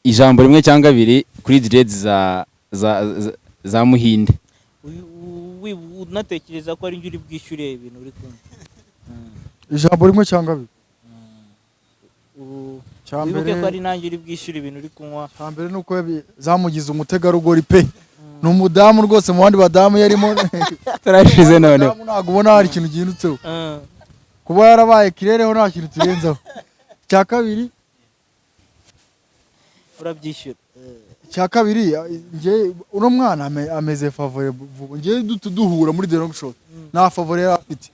ijambo rimwe cyangwa abiri kuri dreads za Muhinde. Unatekereza ko ari njye uri bwishyure ibintu uri kumwe. ijambo rimwe cyangwa abiri. Wibuke ko ari nanjye uri bwishyure ibintu uri kunywa. Cyambere nuko zamugize umutegarugori pe. Ni umudamu rwose mu bandi badamu yarimo. Turashize none. Ntabwo ubona hari ikintu gihindutseho. Kuba yarabaye kirereho nta kintu turenzaho. Cya kabiri urabyishyura. Cya kabiri nge uno mwana ameze favore nge duhura muri The Long Shot. Nta favore afite.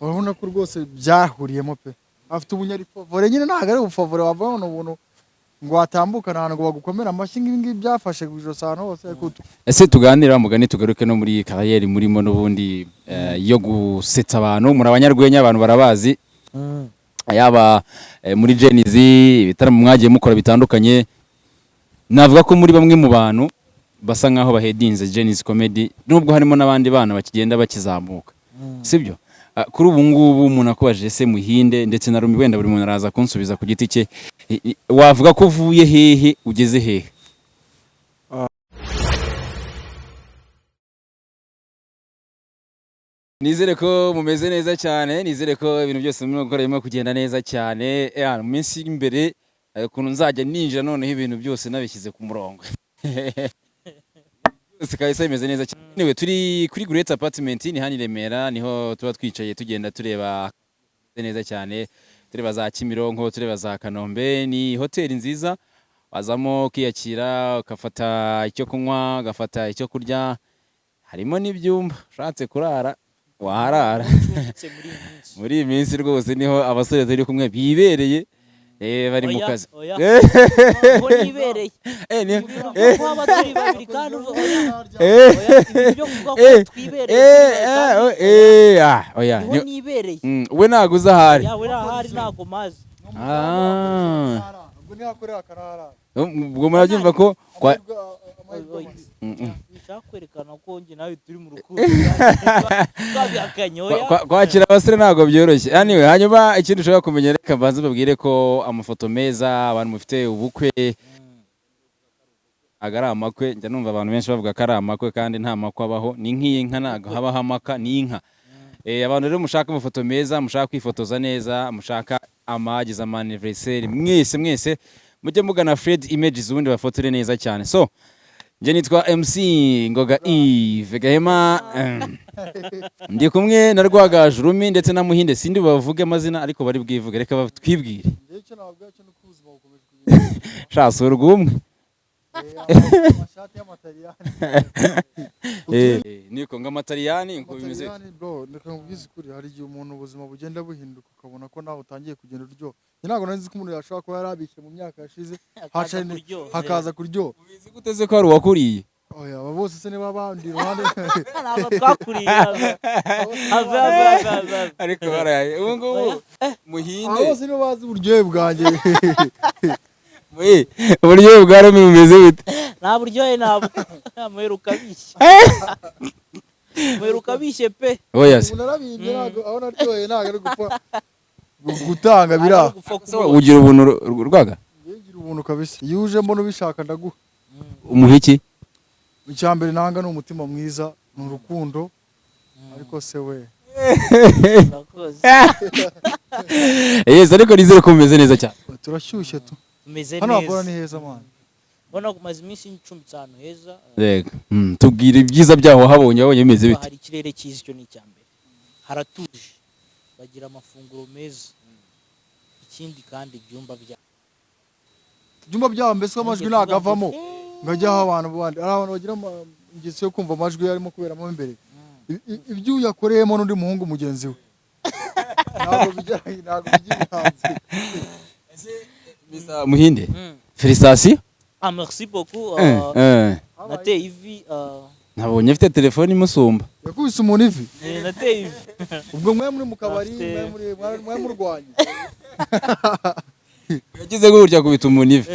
Urabona ko rwose byahuriyemo pe. Afite ubunyari favore nyine ntago ari ubufavore wavana ubuntu ngo watambuka nta ngo bagukomera amashyi ngibi byafashe kujoro sana hose kutu. Ese tuganira mugani tugaruke no muri kariyeri murimo n'ubundi yo gusetsa abantu muri abanyarwenya abantu barabazi. Yaba muri Genizi ibitaramo mwagiye mukora bitandukanye. Navuga ko muri bamwe mu bantu basa nkaho bahedinze Genizi comedy nubwo harimo nabandi bana bakigenda bakizamuka. Sibyo? Kuri ubu ngubu umuntu akubajije se Muhinde ndetse na Rumi wenda buri muntu araza kunsubiza ku giti cye, wavuga ko uvuye hehe ugeze hehe? Nizere ko mumeze neza cyane, nizere ko ibintu byose murimo gukora birimo kugenda neza cyane. Mu minsi imbere ukuntu nzajya ninjira noneho ibintu byose nabishyize ku murongo. Sikayisa imeze neza cyane. Niwe turi kuri Great Apartment ni hani Remera, niho tuba twicaye tugenda tureba neza cyane. Tureba za Kimironko, tureba za Kanombe, ni hoteli nziza. Wazamo kiyakira, ukafata icyo kunywa, ugafata icyo kurya. Harimo n'ibyumba, ushatse kurara waharara. Muri iyi minsi rwose niho abasore turi kumwe bibereye. Bari mu kazi. Ngo nibereye. Kwaba turi babiri kandi ibyo kuvuga ko twibereye. Oya. Ngo nibereye. We ntago uzahari. Yawe rahari ntago mazi. Ubwo ntiyakorera akarara. Ubwo murabyumva ko Kwerekana ko njye nawe turi mu rukundo. Kwakira abasore ntago byoroshye. Anyway, hanyuma ikintu ushobora kumenya reka mbanze babwire ko amafoto meza abantu mufite ubukwe agara amakwe. Njya numva abantu benshi bavuga ko ari amakwe kandi nta makwe abaho. Ni nk'inka ntago habaho amaka ni inka. Abantu rero mushaka amafoto meza, mushaka kwifotoza neza, mushaka amagize anniversaire mwese mujye mugana Fred Images ubundi bafotore neza cyane. So nje nitwa MC Ngoga Yves Gahema, ndi kumwe na Rwagaju Rumi ndetse na Muhinde. Sindi bavuge amazina ariko bari bwivuge, reka batwibwire. Shasura gumwe amashati y'amataliyani. Niko ngamataliyani ngo bimeze bro. Ndeka nkubwize kuri hari igihe umuntu ubuzima bugenda buhinduka ukabona ko nawe utangiye kugenda uryo. Ntago nzi ko umuntu yashobora kuba yarabishe mu myaka yashize hakaza kuryo. Ubizi guteze ko ari wakuriye? Oya aba bose se niba bandi ruhande ntabwo twakuriye. Ariko baraye ubu ngubu Muhinde bose niba bazi uburyohe bwanjye. Uburyohe bwa Rumi bumeze bute? Nta buryohe ntabwo. Muheruka bishe. Muheruka bishe pe. Oya se. Unarabinde ntago aho naryohe ntago ari gupfa gutanga bira. Ugira ubuntu Rwaga? Ngira ubuntu kabisa. Iyo uje mbona ubishaka ndaguha. Umuhiki? Icyambere nanga ni umutima mwiza, ni urukundo. Ariko se we. Yes, ariko nizere ko mumeze neza cyane. Turashyushye tu. Tumeze neza. Hano abora ni heza man. Bona kumaze iminsi n'icumbitse ahantu heza. Yego. Tubwire ibyiza byaho habonye bimeze bite? Hari ikirere cyiza cyo ni cyambere. Haratuje. Bagira amafunguro meza. Ikindi kandi ibyumba byabo mbese amajwi nagavamo ngajyaho abantu bandi ari abantu bagira ingeso yo kumva amajwi yarimo kuberamo imbere. Ibyo yakoreyemo n'undi muhungu mugenzi we ntabwo bijyanye hanze. Misa Muhinde félicitations. Merci beaucoup. Nateye ivi nabonye afite telefone imusumba. Yakubise umuntu ivi? Nateye ivi. Ubwo mwe muri mu kabari mwe murwanye. Yagize gutya kubita umuntu ivi.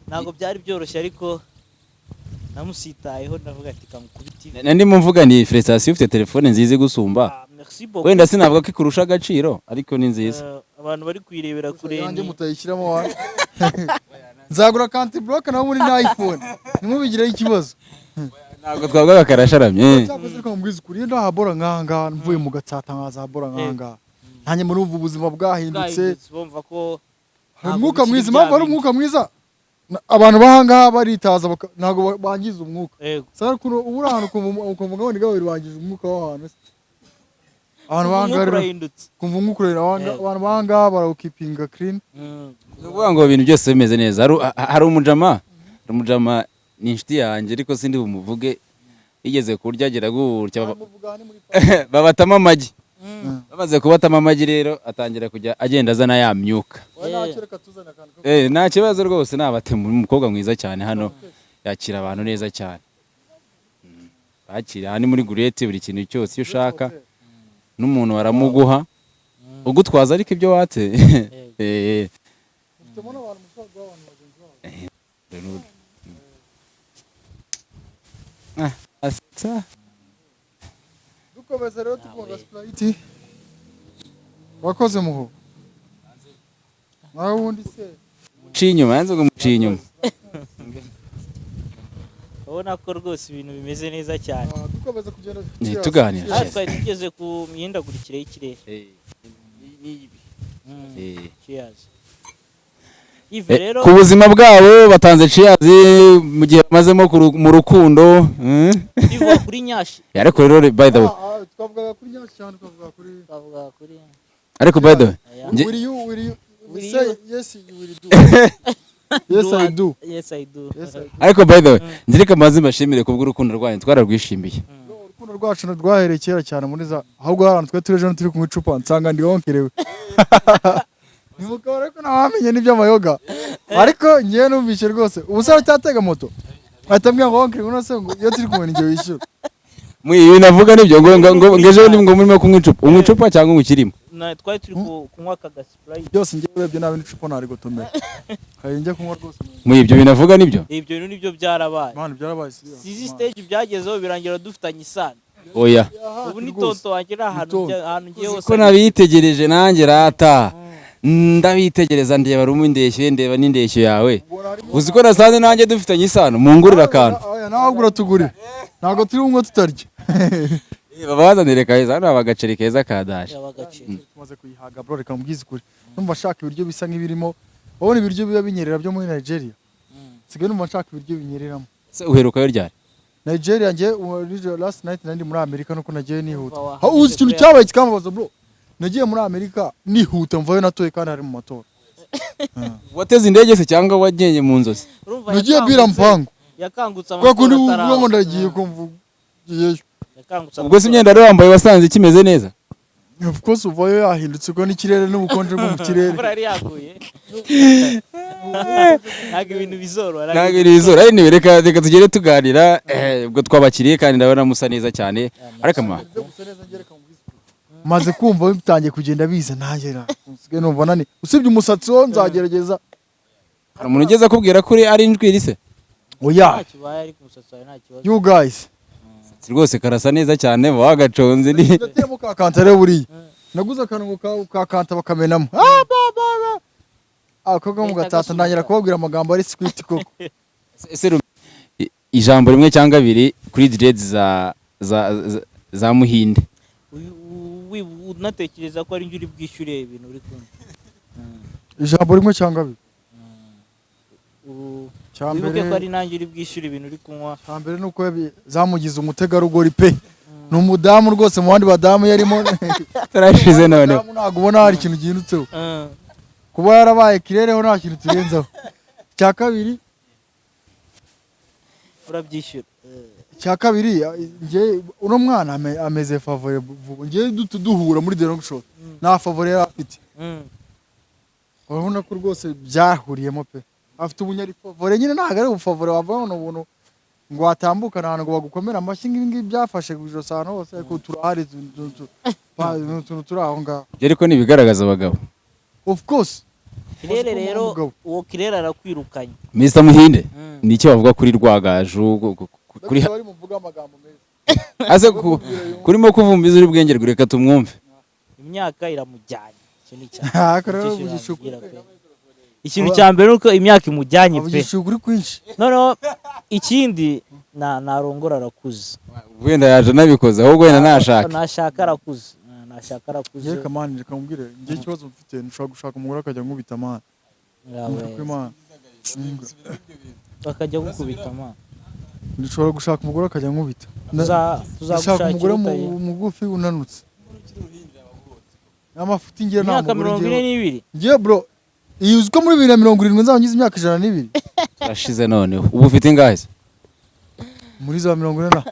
Ntabwo byari byoroshye ariko namusitayeho ndavuga ati kamukubita ivi. Nandi mumvuga ni félicitations ufite telefone nziza gusumba. Wenda sinavuga ko ikurusha agaciro ariko ni nziza. abantu bari kuyirebera kure yanjye mutayishyiramo wa nzagura kanti block nawe muri na iPhone ntimubigireho ikibazo ntabwo twavuga karasharamye cyakoze ko mbwiza kuri ndahabora nkanga mvuye mu gatsata nkazahabora nkanga nanjye muri ubu buzima bwahindutse bumva ko umwuka mwiza impamvu ari umwuka mwiza abantu bahangaha baritaza ntabwo bangiza umwuka sara kuno ubura ahantu ukumva ngo ni gawe bangije umwuka w'ahantu abantu bahangaha kumva umwuka abantu bahangaha barawukipinga clean uvuga ngo ibintu byose bimeze neza hari umujama ni inshuti yanjye ariko sindi bumuvuge yigeze kurya agera gutya babatamo amagi bamaze kubatamo amagi rero atangira kujya agenda azana ya myuka nta kibazo rwose nabatema umukobwa mwiza cyane hano yakira abantu neza cyane bakira hani muri gurete buri kintu cyose iyo ushaka n'umuntu waramuguha ugutwaza ariko ibyo watse asa dukomeza rero tukunda Sprite wakoze muho nawe wundi se muciye inyuma yanze kumuciye inyuma ubona ko rwose ibintu bimeze neza cyane dukomeza kugenda tuganira twari tugeze ku mihindagurikire y'ikirere ku buzima bwabo batanze ciyazi mu gihe bamazemo mu rukundo bivuga kuri nyashi ariko rero by the way twavuga kuri nyashi cyane twavuga kuri ariko by the way yes I do ariko by the way ndirika mazi mbashimire kubw'urukundo rwanyu twararwishimiye urukundo rwacu rwahereye kera cyane muri za ahubwo harantu twe turi ejo turi kunywa icupa nsanga ndi wonkerewe nimukaba ariko nawamenye n'iby'amayoga ariko ngiye numvise rwose ubusaba cyatega moto atambwira ngo wonkerewe nose ngo iyo turi kumwe ngiye wishyura ibi navuga nibyo ngo ngejeho ngo murimo kunywa icupa unywa icupa cyangwa ngo ukirimo twari turi kunywa aka Sprite byose ngiye urebye nabi n'icupa ntari gutomera hari njye kunywa rwose muri ibyo binavuga nibyo ibyo bintu nibyo byarabaye man byarabaye sizi stage byagezeho birangira dufitanye isano oya ubu ni tonto wagira ahantu ngiye hose ko nabitegereje nanjye rata ndabitegereza ndeba rumwe indeshyo ndeba n'indeshyo yawe uzi ko nasanze nanjye dufitanye isano mungurira akantu nawe ugura tugure ntabwo turi bumwe tutarya babazanire kaheza hano abagaceri keza kadaje tumaze kuyihaga bro reka mbwize kuri numva nshaka ibiryo bisa nk'ibirimo babona ibiryo biba binyerera byo muri Nigeria sigaye numva nshaka ibiryo binyereramo uheruka yo ryari Nigeria ngiye last night nandi muri Amerika nuko nagiye nihuta uzi ikintu cyabaye kikambaza bro nagiye muri Amerika nihuta mvayo natoye kandi hari mu matora wateze indege se cyangwa wagenye mu nzozi nagiye bira mpango yakangutse amatora kuko uvuga ngo ndagiye kumvugiyeyo ubwo se imyenda rero wambaye wasanze kimeze neza of course uvayo yahindutse ko n'ikirere n'ubukonje bwo mu kirere bari yaguye ntabwo ibintu bizoro ari reka tugere tuganira ubwo twabakiriye kandi ndabona musa neza cyane ariko maze kumva bitangiye kugenda biza ntagera usigaye numva nani usibye umusatsi wo nzagerageza hari umuntu ugeze akubwira ko ari injwiri se oya you guys rwose karasa neza cyane wagaconze ni ndatemo ka kanta rero buriya naguze akantu ka kanta bakamenamo akoko mu gatata ndangira kubabwira amagambo ari script koko ese ijambo rimwe cyangwa abiri kuri dreads za Muhinde unatekereza ko ari njye uri bwishyure ibintu uri kumwe ijambo rimwe cyangwa abiri wibuke ko ari nanjye uri bwishyure ibintu uri kunywa cyambere nuko zamugize umutegarugori pe ni umudamu rwose mu bandi badamu yarimo tarashize none ntabwo ubona hari ikintu gihindutseho kuba yarabaye kirereho nta kintu turenzaho cya kabiri urabyishyura cya kabiri ngiye uno mwana ameze favore ngiye duhura muri The Long Shot nta favore yari afite urabona ko rwose byahuriyemo pe afite ubunyari favore nyine ntabwo ari ubufavore wavamo n'ubuntu ngo watambukana ahantu ngo bagukomere amashyi ngibi byafashe ijosi ahantu hose ariko turahari utuntu turi aho ngaho ariko ntibigaragaza abagabo of course kirere rero uwo kirere arakwirukanye Mr Muhinde ni icyo bavuga kuri Rwagaju kuri bari muvuga amagambo meza ase kurimo kuvumbiza uri bwenge reka tumwumve imyaka iramujyanye icyo ni icya Akora nicyo uvugisha kintu nababwira pe. Ikintu cya mbere nuko imyaka imujyanye pe avugisha ukuri kwinshi. noneho ikindi narongora arakuze wenda yaje nabikoze ahubwo wenda nashaka nashaka arakuze nashaka arakuze Ye kamani reka mubwire ngiye ikibazo mfite nshobora gushaka umugore akajya nkubita man. yawe bakajya gukubita ma Nshobora gushaka umugore akajya nkubita. Ndashaka tuzagushakira umugore utaye mugufi unanutse. Amafuti ngiye nta imyaka mugore 42 ngiye bro. Iyi uziko muri 2070 nzangize imyaka 102. turashize noneho ubu ufite ingahe se? Muri za 40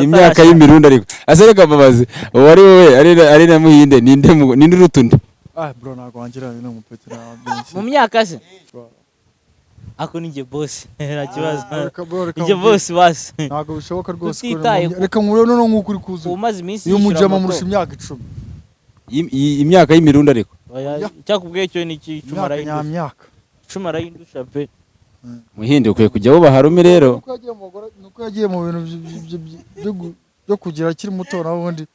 imyaka y'imirundi ariko ase reka mbabazi uwo ari wowe ari na Muhinde ninde urutundi bro nago wangira no mupetera benshi. mu myaka se ako ninjye boss nta kibazo ninjye boss basi Nago bishoboka rwose ko Tutitaye ku- reka nkure no nk'ukuri kuzuye. umaze iminsi Iyo yishyura mujama moto. murusha imyaka 10. imyaka y'imirundi ariko Oya, icyakubwiye cyo ni iki cumara Imyaka nyamyaka. cumara y'indusha pe Muhinde ukwiye kujya wuba Harumi rero Nuko yagiye mu bintu byo kugira akiri muto na ubundi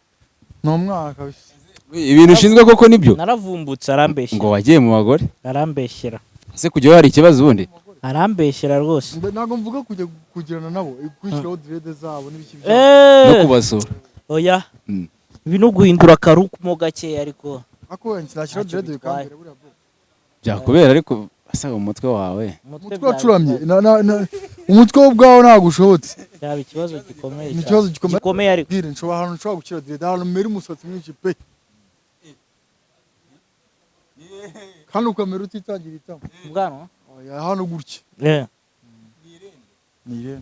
no mwaka kabisa. ibintu ushinzwe koko nibyo naravumbutse arambeshyera ngo wagiye mu bagore arambeshyera ese kujya hari ikibazo ubundi arambeshyera rwose Ntago mvuga kujya kugirana nabo kwishyiraho direde zabo n'ibiki no kubasura oya Mm. ibi no guhindura akaruku mo gakeya ariko ako wenda nashyiraho direde bikambere buriya bwo. byakubera ariko asaba umutwe wawe Umutwe wacuramye umutwe ubwawo ntago ushobotse. cyaba ikibazo gikomeye Ni ikibazo gikomeye ariko Bwire nshobora ahantu nshobora gukira direde ahantu meri umusatsi mwinshi pe. Kandi ukamera utitangira itama. bwana Oya hano gutya. Nire.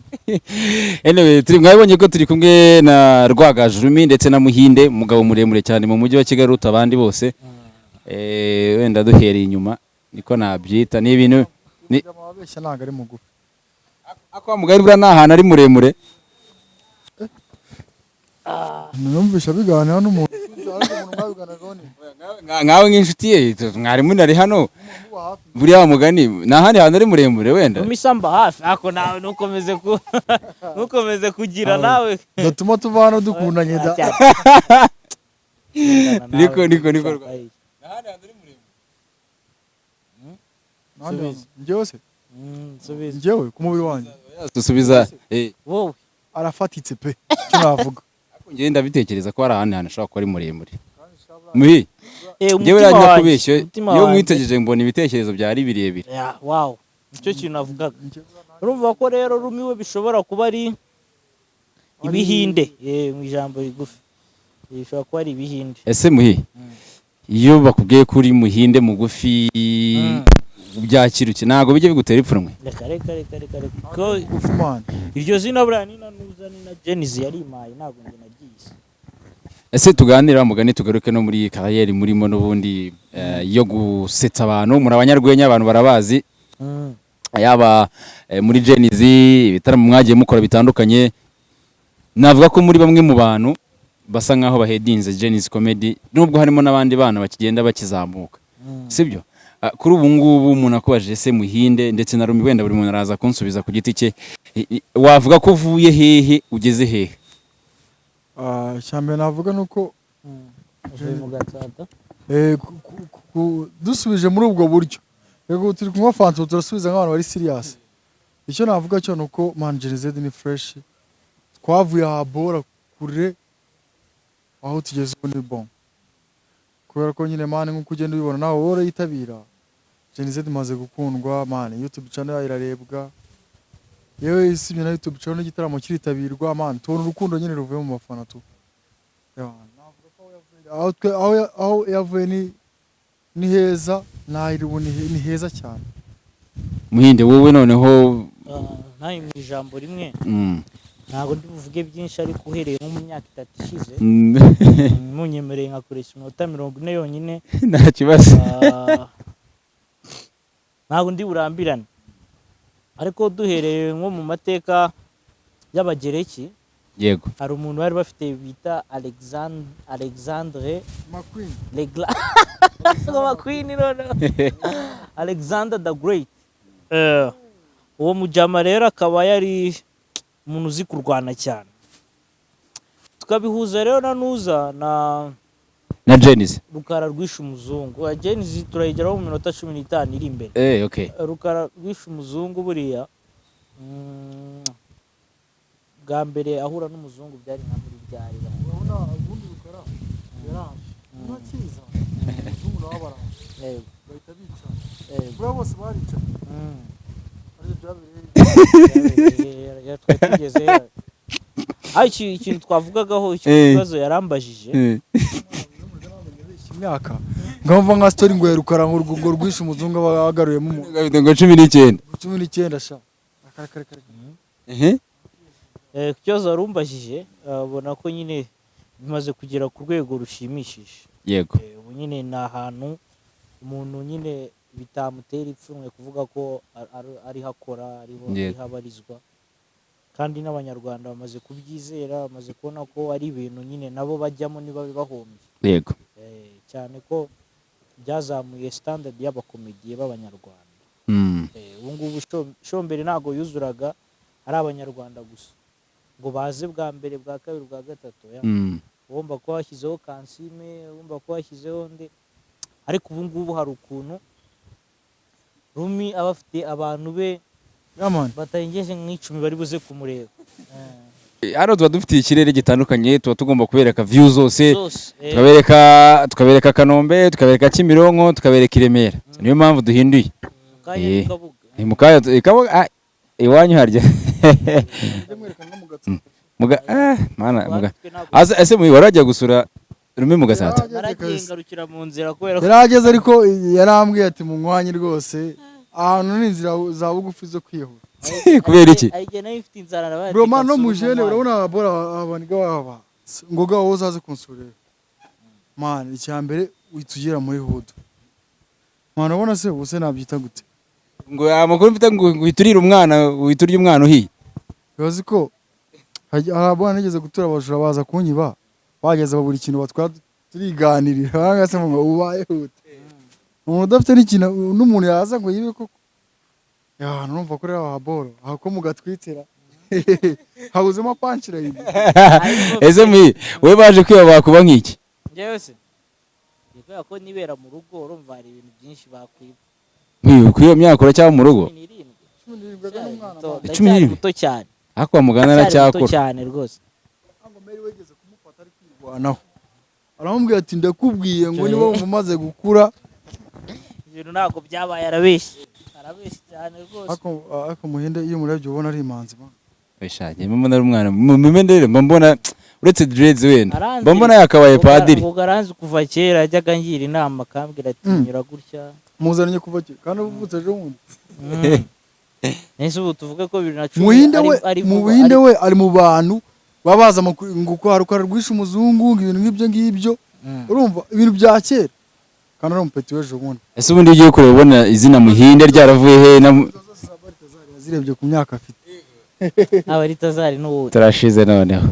anyway mwabonye ko turi kumwe na Rwagajurumi ndetse na Muhinde umugabo muremure cyane mu mujyi wa Kigali uta abandi bose wenda duhereye inyuma niko nabyita ni ibintu ni Ababeshya ntago ari mugufi. akwa mugari bura nahantu ari muremure Numvisha biganira n'umuntu. nkawe nk'inshuti ye mwari munari hano buriya mugani nahandi hantu ari muremure wenda umisamba hafi ako nawe nukomeze kugira nawe Gatuma tuva hano dukundanye da. niko Njyewe se subiza njyewe ku mubiri wanjye dusubiza wowe arafatitse pe icyo navuga. njye ndabitekereza ko hari ahandi hantu ashobora kuba ari muremure muhi njyewe umutima rajya wanjye, kubeshya umutima iyo wanjye. mwitegereje mbona ibitekerezo byari birebire wow nicyo kintu navugaga urumva ko rero rumiwe bishobora kuba ari ibihinde mu ijambo rigufi bishobora kuba ari ibihinde ese muhi iyo bakubwiye ko uri Muhinde mugufi byakira iki ntabwo bijya bigutera ipfunwe reka ko Ufumana. iryo zina buriya ni na nuza ni na Jenizi yarimaye ntabwo njye nagiye ese tuganira mugani tugaruke no muri kariyeri murimo n'ubundi yo gusetsa abantu muri abanyarwenya abantu barabazi yaba muri Jenizi ibitaramo mwagiye mukora bitandukanye navuga ko muri bamwe mu bantu basa nkaho bahedinze Jenizi comedy nubwo harimo n'abandi bana bakigenda bakizamuka sibyo kuri ubu ngubu umuntu akubajije se Muhinde ndetse na Rumi wenda buri muntu araza kunsubiza ku giti cye wavuga ko uvuye hehe ugeze hehe Cyambere navuga nuko uvuye mu gatsata dusubije muri ubwo buryo. Yego turi kunywa fanta turasubiza nk'abantu bari serious. Icyo navuga cyo nuko Manager Z ni fresh. Twavuye aha bora kure aho tugeze ubu ni bon. Kubera ko nyine mane nkuko ugenda ubibona nawe wora yitabira. Gen Z maze gukundwa mane YouTube channel irarebwa. Yewe isibye na YouTube channel n'igitaramo kiritabirwa mane tubona urukundo nyine ruvuye mu bafana tu. Aho yavuye ni heza nahiriwe ni heza cyane. Muhinde wowe noneho ntayo mu ijambo rimwe ntabwo ndi buvuge byinshi ariko uhereye nko mu myaka 3 ishize munyemereye nkakoresha iminota 40 yonyine nta kibazo ntabwo ndi burambirane ariko duhereye nko mu mateka y'abagereki yego hari umuntu bari bafite bita Alexandre McQueen McQueen Alexander the Great uwo mujama rero akaba yari umuntu uzi kurwana cyane tukabihuza rero na nuza na Genesis. Rukara rwishe umuzungu. Genesis turayigeraho mu minota 15 iri imbere. Okay. Rukara rwishe umuzungu buriya bwa mbere ahura n'umuzungu byari nka muri byari. urabona ubundi Rukara yaraje ntakiza umuzungu nawe abaraje bahita bica buriya bose barica ari byabereye tugeze ikintu twavugagaho ikibazo yarambajije imyaka ngamva nka story ngo Rukara ngo rwishe umuzungu abagaruyemo umuntu Gafite ngo 19. 19 sha akarakare ikibazo yarumbajije abona ko nyine bimaze kugera ku rwego rushimishije. Yego. Ubu nyine ni ahantu umuntu nyine bitamutera ipfunwe kuvuga ko ari hakora ariho habarizwa, kandi n'abanyarwanda bamaze kubyizera, bamaze kubona ko ari ibintu nyine nabo bajyamo niba bibahombye. Yego. Cyane ko byazamuye standard y'abakomediye b'abanyarwanda. Ubu ngubu shombere ntago yuzuraga ari abanyarwanda gusa ngo baze bwa mbere bwa kabiri bwa gatatu wumva ko washyizeho Kansime, wumva ko washyizeho nde, ariko ubu ngubu hari ukuntu Rumi aba afite abantu be batarengeje nk'icumi bari buze kumureba. Hano tuba dufite ikirere gitandukanye, tuba tugomba kubereka view zose, tukabereka Kanombe, tukabereka Kimironko, tukabereka i Remera. Niyo mpamvu duhinduye Kabuga iwanyu harya mana ase warajya gusura Rumi mu Gatsata. Naragengarukira mu nzira kubera yarageze, ariko yarambwiye ati mu mwanya rwose ahantu n'inzira za bugufi zo kwihura. Kubera iki? Bro man no mujene urabona bora abaniga baba ngoga wowe uzaze kunsurira man, icyambere witugera muri hudu man, ubona se ubuse nabyita gute ngo amakuru mfite ngo witurira umwana, witurye umwana uhiye. Yozi ko abana nigeze gutura abajura baza kunyiba, bageze babura ikintu batwara turiganirira bangase ngo ubaye hute. Umuntu udafite n'ikintu n'umuntu yaza ngo yibe koko numva ko rero ababoro ahako mugatwitira habuzemo panchira yibi. Ese we baje kwiba bakuba nk'iki? Ngewe se kubera ko nibera mu rugo urumva hari ibintu byinshi bakwiba. Kwiyo myaka uracyaba mu rugo 17 muto cyane akwa mugana na cyakora cyane rwose. Ngo Mary wegeze kumufata ari kwirwanaho, aramubwira ati ndakubwiye ngo niba umaze gukura ibintu ntabwo byabaye. Arabeshye cyane rwose. Ako muhinde iyo murebye ubona ari imanzi man. Weshaje mbona ari umwana mumendere mbona uretse dreads wenda mbona yakabaye padiri. Ubwo garanzi kuva kera ajyaga ngira inama akambwira ati nyura gutya muzanye kuva kera kandi ubutse ejo wundi. Nese ubu tuvuge ko 2010 muhinde we ari mu bantu babaza ngo kwa Rukara rwishe umuzungu ibintu nk'ibyo ngibyo urumva ibintu bya kera kandi ari umupeti w'ejo wundi. Ese ubundi ugiye kureba ubona izina Muhinde ryaravuye he na zirebye ku myaka afite. Abaritazari n'uwo turashize noneho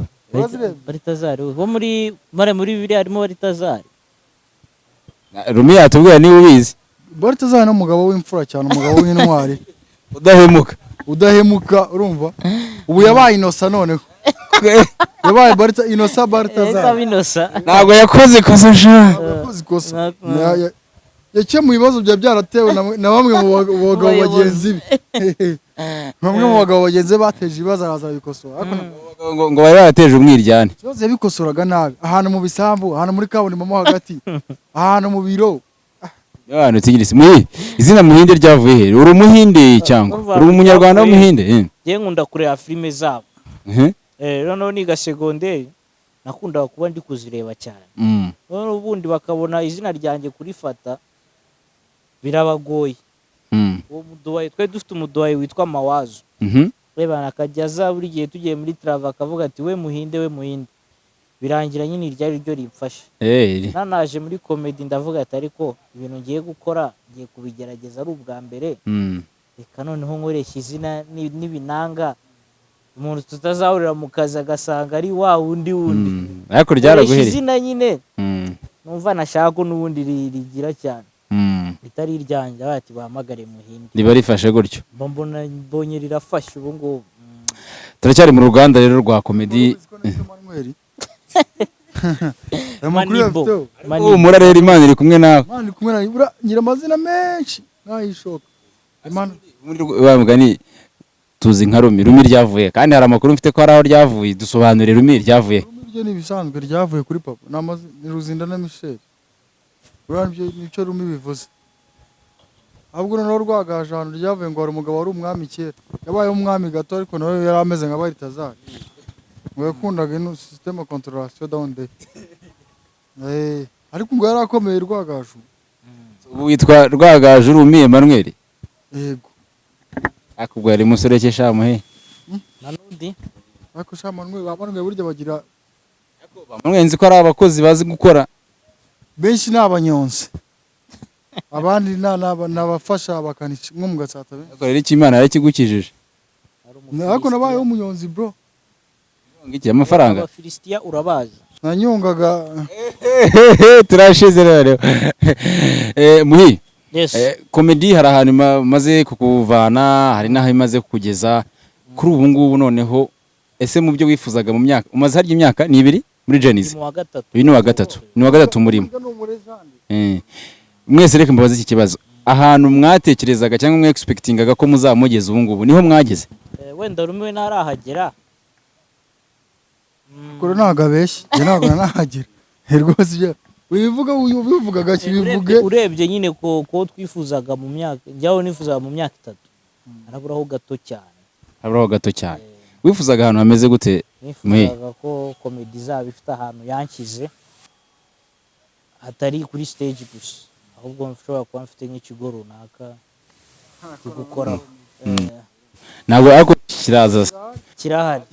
Baritazari bo muri bibiri harimo Baritazari. Rumi yatubwira niba ubizi. Baritazari n'umugabo w'imfura cyane, umugabo w'intwari udahemuka urumva. Ubu yabaye inosa noneho yabaye Baritazari ntabwo yakoze ikosa yakemuye ibibazo byaratewe na bamwe mu bagabo bagenzi be. Bamwe mu bagabo bagenzi be bateje ibibazo araza bikosora ngo bari barateje umwiryane. Ikibazo yabikosoraga nabi ahantu mu bisambu, ahantu muri kaburimbo mo hagati, ahantu mu biro. Abantu tigirisi izina Muhinde ryavuye he? Uri Umuhinde cyangwa uri umunyarwanda w'Umuhinde? Je nkunda kureba filime zabo. Noneho niga segonderi nakundaga kuba ndi kuzireba cyane. Noneho ubundi bakabona izina ryanjye kurifata birabagoye. Uwo muduwayi twe dufite umuduwayi witwa Mawazo. Reba nakajyaza buri gihe tugiye muri trava akavuga ati we Muhinde birangira nyine iryo ryo rimfasha. Nanaje muri comedy ndavuga ati ariko ibintu ngiye gukora ngiye kubigerageza ari ubwa mbere. Reka noneho nkoresha izina n'ibinanga umuntu tutazahurira mu kazi agasanga ari wa wundi. Ariko ryaraguhere izina nyine numva nashaka ko n'ubundi rigira cyane bitari iryanjye bati bahamagare Muhinde riba rifashe gutyo. Mbonye rirafashe ubu ngubu. Turacyari mu ruganda rero rwa comedy. Aya makuru Manibo. yafiteho. humura rero Imana iri kumwe nawe. Imana iri kumwe nawe ibura ngira amazina menshi nkayishoka. Imana Wa mugani tuzi nka Rumi ryavuye kandi hari amakuru mfite ko hari aho ryavuye, dusobanurire Rumi ryavuye. Rumi ni ibisanzwe ryavuye kuri papa ni Ruzinda na Michel. Urabyo nico Rumi bivuze. Ahubwo noneho rwagaje ahantu ryavuye ngo hari umugabo wari umwami kera. Yabaye umwami gato ariko nawe yari ameze nka Balthazar. Ngo yakundaga ino system controlation down day. Ariko ngo yari akomeye rwagaju. Ubu witwa Rwagaju Rumi Emmanuel. Yego. Akubwo yari musore cye shamuhe. Nanundi. Ariko shamanwe babanwe burya bagira Bamwe nzi ko ari abakozi bazi gukora. benshi n'abanyonzi. Abandi n'abafasha bakanici nko mu Gatsata be. Ariko rero Imana yarakigukijije. Ariko nabaye umunyonzi bro. Ngiki amafaranga. Abafilisitiya urabazi. Nanyongaga turashize rero. Muhi. Yes. Comedy hari ahantu maze kukuvana, hari naho imaze kugeza kuri ubu ngubu noneho ese mu byo wifuzaga mu myaka umaze harya imyaka ni 2 muri Genesis. Uyu ni wa gatatu murimo. Mwese reka mbabaze iki kibazo. Ahantu mwatekerezaga cyangwa mwe expectingaga ko muzamugeza ubu ngubu niho mwageze. Wenda Rumi ntarahagera. Koro nagabeshye, ntabwo nahagera. Rwose ibyo bivuga gake bivuge. Urebye nyine ko twifuzaga mu myaka, njyaho nifuzaga mu myaka 3. Araburaho gato cyane. Wifuzaga ahantu hameze gute? Nifuzaga ko comedy zaba ifite ahantu yankize. Atari kuri stage gusa. Ahubwo nshobora kuba mfite nk'ikigo runaka cyo gukora. Ntabwo ariko kiraza Kirahari.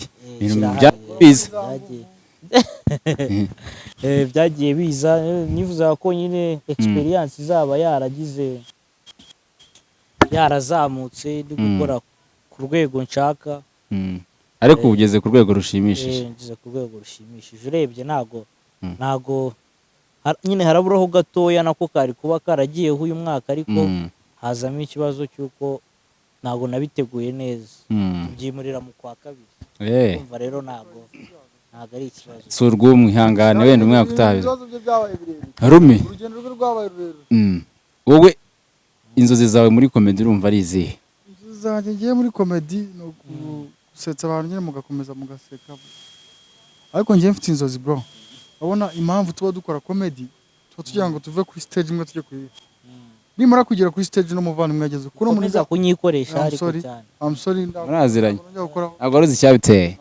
Byagiye biza nifuzaga ko nyine experience zaba yarazamutse ndi gukora ku rwego nshaka. Ariko ugeze ku rwego rushimishije. Ngeze ku rwego rushimishije. Urebye ntago nyine haraburaho gatoya nako kari kuba karagiyeho uyu mwaka ariko hazamo ikibazo cy'uko ntago nabiteguye neza. Tubyimurira mu kwa kabiri. Umva rero ntago ari ikibazo. So rw'umwihangane wenda umwaka utabize. Rumi. Urugendo rwe rwabaye rurerure. Wowe inzozi zawe muri comedy urumva ari izihe? Inzozi zanjye ngiye muri comedy no gusetsa abantu nyine mugakomeza mugaseka. Ariko ngiye mfite inzozi bro. Abona impamvu tuba dukora comedy tuba tugira ngo tuve kuri stage imwe tujye kuri nimara kugera kuri stage no muvandimwe ageze kuno muri za kunyikoresha ariko cyane. I'm sorry muraziranye. Ntabwo ari icyabiteye.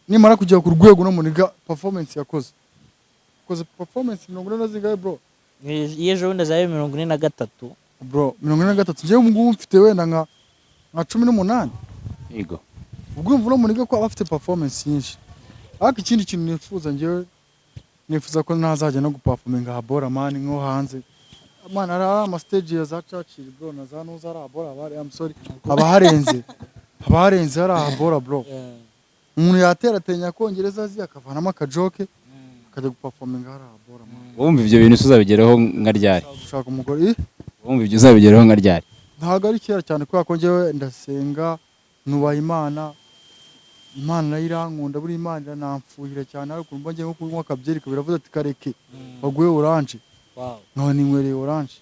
Nimara kugera ku rwego no muniga performance yakoze. Koze performance 40 zingaye bro. Yeje wenda zayo 43 bro 43 je ngubu mfite wenda nka 18. Yego. Ubwo mvuno muniga ko abafite performance nyinshi. Ariko ikindi kintu nifuza ngewe nifuza ko ntazajya no guperforminga habora man nko hanze. Man ari ama stage ya za Churchill bro na za nuza ari habora bari I'm sorry. Abaharenze hari habora bro. Umuntu yatera tenya kongereza azi akavanamo akajoke akajya guperforminga hari habora man. Wumva ibyo bintu uzabigeraho nka ryari? Gushaka umugore wumva ibyo uzabigeraho nka ryari? Ntago ari kera cyane kubera ko ngewe ndasenga nubaha Imana nayo irankunda buri Imana iranamfuhira cyane ariko urumva ngiye nko kunywa akabyeri biravuze ati kareke baguye orange. None ninywereye orange.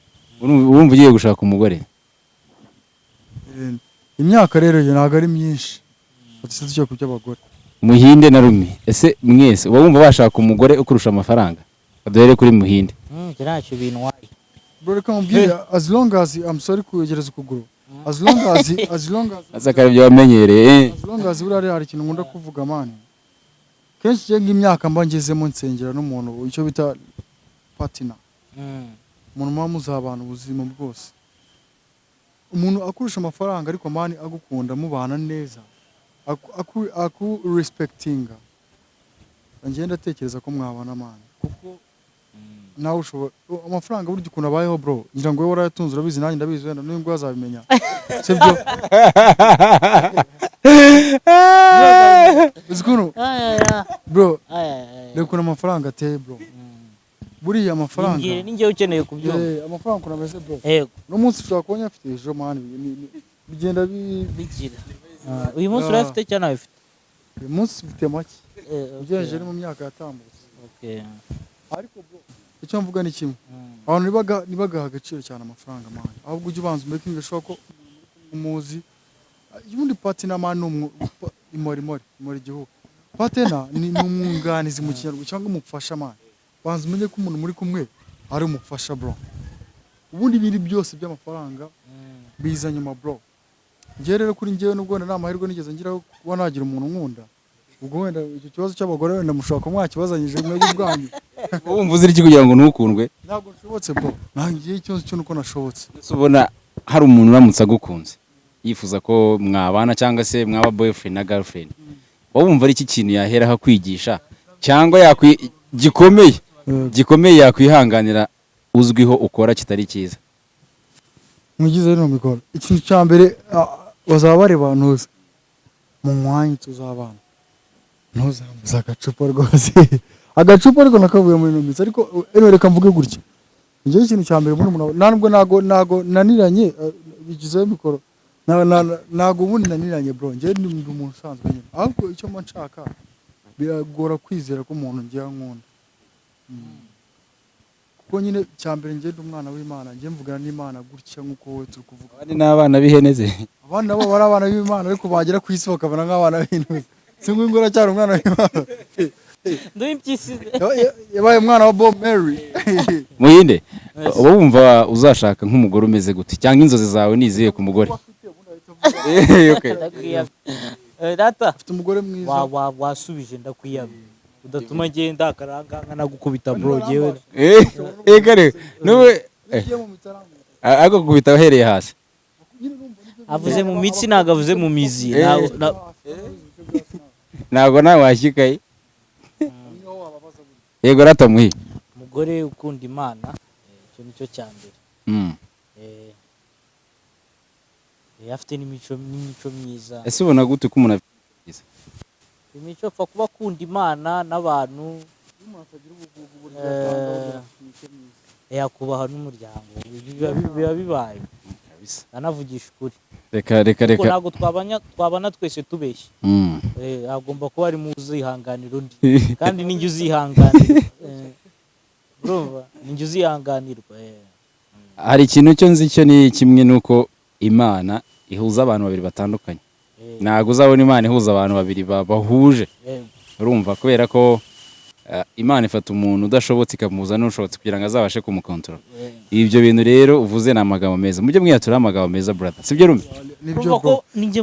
Urumva ugiye gushaka umugore? Imyaka rero ntago ari myinshi. Batse cyo kubyo abagore. Muhinde na Rumi ese mwese wumva bashaka umugore ukurusha amafaranga? Baduhere kuri Muhinde. Ntacyo bintu wayi. Bro reka mubwire as long as I'm sorry kugereza ukuguru. As long as azakara byo wamenyereye. As long as urari hari ikintu nkunda kuvuga man. Kenshi je ngimyaka mba ngezemo nsengera n'umuntu icyo bita partner. Umuntu mwamuza abantu ubuzima bwose. Umuntu akurusha amafaranga ariko mani agukunda mubana neza. Aku respectinga. Ngenda atekereza ko mwabana man. Kuko nawe ushobora amafaranga buryo ukuntu abayeho bro ngira ngo wewe waratunze urabizi nanjye ndabizi wenda n'ubwo azabimenya sibyo bizikuno bro reko amafaranga ateye bro buriya amafaranga ninjye ukeneye kubyo amafaranga kuna meze bro yego no munsi ushobora kuba afite ejo man bigenda bigira uyu munsi urafite cyane abifite uyu munsi ufite make ugejeje mu myaka yatambutse okay. ariko bro icyo mvuga ni kimwe abantu nibagaha agaciro cyane amafaranga mani ahubwo ujye ubanza umekinga sure ko umuzi ubundi partner man imori igihugu partner ni umwunganizi mu kinyarwanda cyangwa umufasha mani banza umenye ko umuntu muri kumwe ari umufasha bro ubundi ibindi byose by'amafaranga biza nyuma bro njye rero kuri njyewe nubwo nta mahirwe nigeze ngira kuba nagira umuntu nkunda ubwo wenda icyo kibazo cy'abagore wenda mushaka mwakibazanyije mwebwe ubwanyu wumva uzira iki kugira ngo ntukundwe ntabwo nshobotse bro nangiye ikibazo cyo nuko nashobotse ubona hari umuntu uramutse agukunze yifuza ko mwabana cyangwa se mwaba boyfriend na girlfriend wumva ari iki kintu yahera hakwigisha cyangwa gikomeye yakwihanganira uzwiho ukora kitari cyiza mugize rero mikoro ikintu cya mbere bazaba bareba ntuze mu mwanya tuzabana ntuzambuza agacupa rwose agacupa ariko nakavuye muri ino minsi ariko reka mvuge gutya njye ikintu cya mbere muri umuntu ntabwo naniranye bigizeho mikoro ntabwo ubundi naniranye bro njye ndi umuntu usanzwe nyine ahubwo icyo mba nshaka biragora kwizera ko umuntu ngiye nkunda kuko nyine cya mbere njye ndi umwana w'Imana njye mvugana n'Imana gutya nk'uko wowe turi kuvuga abandi n'abana b'ihene ze abandi nabo bari abana b'Imana ariko bagera ku isi bakabona nk'abana b'intuzi singo ngora cyari umwana w'Imana yabaye umwana wa Bob Mary Muhinde uba wumva uzashaka nk'umugore umeze gute cyangwa inzozi zawe niziye ku mugore data ufite umugore mwiza wasubije ndakwiyamye udatuma ngenda akaranga nagukubita bro jewe kare nuwe ako kubita uhereye hasi avuze mu mitsi ntago avuze mu mizi ntago nawe washyikaye yego rata muhi umugore ukunda Imana icyo nicyo cya mbere afite n'imico myiza ese ubona gute ko umuntu afite imico apfa kuba akunda Imana n'abantu yakubaha n'umuryango biba bibaye anavugisha ukuri reka ntabwo twabana twese tubeshye agomba kuba ari mu uzihanganira undi kandi ninjye uzihanganira urumva ninjye uzihanganirwa hari ikintu cyo nzi cyo ni kimwe nuko Imana ihuza abantu babiri batandukanye ntabwo uzabona Imana ihuza abantu babiri bahuje urumva kubera ko Imana ifata umuntu udashobotse ikamuhuza n'ushobotse kugira ngo azabashe kumukontorora ibyo bintu rero uvuze ni amagambo meza mujye mwiyatura amagambo meza brother sibyo rumwe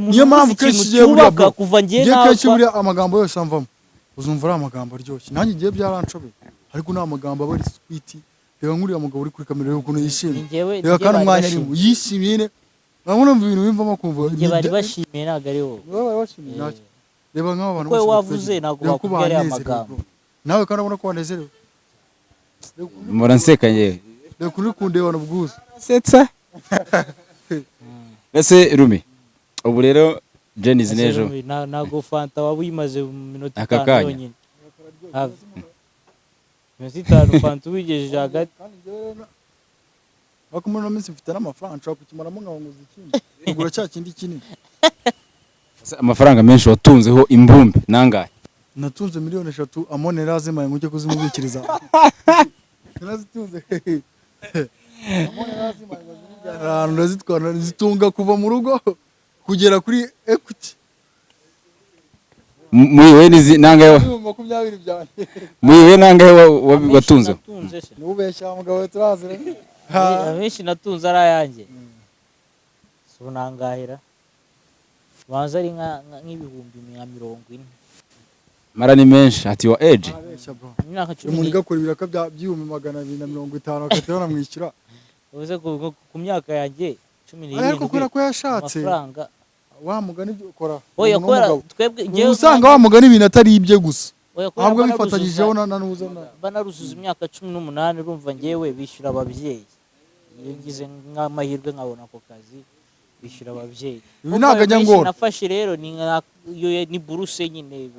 niyo mpamvu kenshi igihe buriya kuva ngiye kenshi buriya amagambo yose amvamo uzumva ari amagambo aryoshye nanjye igihe byaranshobeye ariko ni amagambo aba ari sweet reba nk'uriya mugabo uri kuri kamera reba ukuntu yishimye reba kandi umwanya arimo yishimye urabona ibintu bimvamo kumva njye bari bashimiye ntabwo ari wowe bari bashimiye ntacyo reba nk'abo bantu bose wavuze ntabwo bakubwira amagambo nawe kandi ubona ko wanezerewe muranseka yewe reka uri kundebana ubwuzu setsa ese Rumi ubu rero Jenny zinejo ntabwo fanta waba uyimaze mu minota aka 5 kanya yonyine minota 5 fanta ubigejeje hagati ariko muri ino minsi mfite n'amafaranga nshobora kukimaramo nkabanguza ikindi kugura cya kindi kinini amafaranga menshi watunzeho imbumbe nangahe natunze miliyoni 3 amone razimaye ngo ujye kuzimubikiriza nazitunze amone razimaye ngo ndazitwara zitunga kuva mu rugo kugera kuri Equity muyiwe nizi nangahe 20 byane muyiwe nangahe watunze n'ubeshya mugabo turazira abenshi natunze ari ayanjye sunangahira banza ari nk'ibihumbi 140 mara ni menshi at your age imyaka 10 umuntu gakora ibiraka by'ibihumbi 250 akatera namwishyura uvuze ku myaka yanjye 17 ariko kubera ko yashatse amafaranga wa mugani byo ukora oya kora twebwe ngewe usanga wa mugani ibintu atari ibye gusa ahubwo bifatanyijeho nanuzana banaruzuza imyaka 18 urumva ngewe bishyura ababyeyi iyo ngize nk'amahirwe nkabona ako kazi bishyura ababyeyi ibi nagajya ngora nafashe rero ni buruse nyine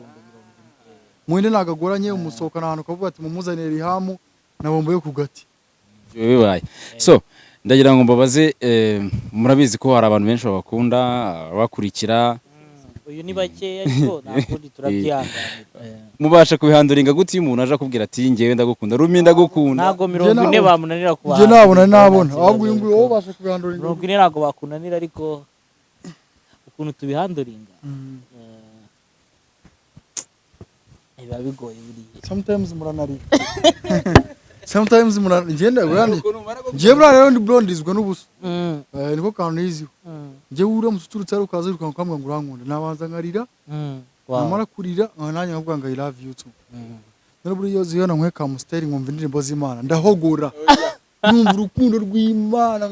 mwende nagagoranye umusohokana ahantu kavuga ati mumuzanire rihamu na bombo yo kugati bibaye so ndagira ngo mbabaze murabizi ko hari abantu benshi babakunda bakurikira uyu ni bakeya ariko nakundi turabyihanganira. mubasha kubihanduringa gute iyo umuntu aje akubwira ati ngewe ndagukunda Rumi ndagukunda ntago 40 bamunanira njye kubaha nabona ahubwo uyu nguyu wowe ubasha kubihanduringa 40 ntago bakunanira ariko ukuntu tubihanduringa biba bigoye buriya. sometimes muranarira sometimes ngenda burani njye buriya rero ndi blondizwa n'ubusa niko kantu niziho njye uramutse uturutse ari ukaza urukanka ukambwira ngo urankunda nabanza nkarira namara kurira nanjye nkavuga ngo I love you too rero buriya ziyona nkweka Amstel nkumva indirimbo z'Imana ndahogora numva urukundo rw'Imana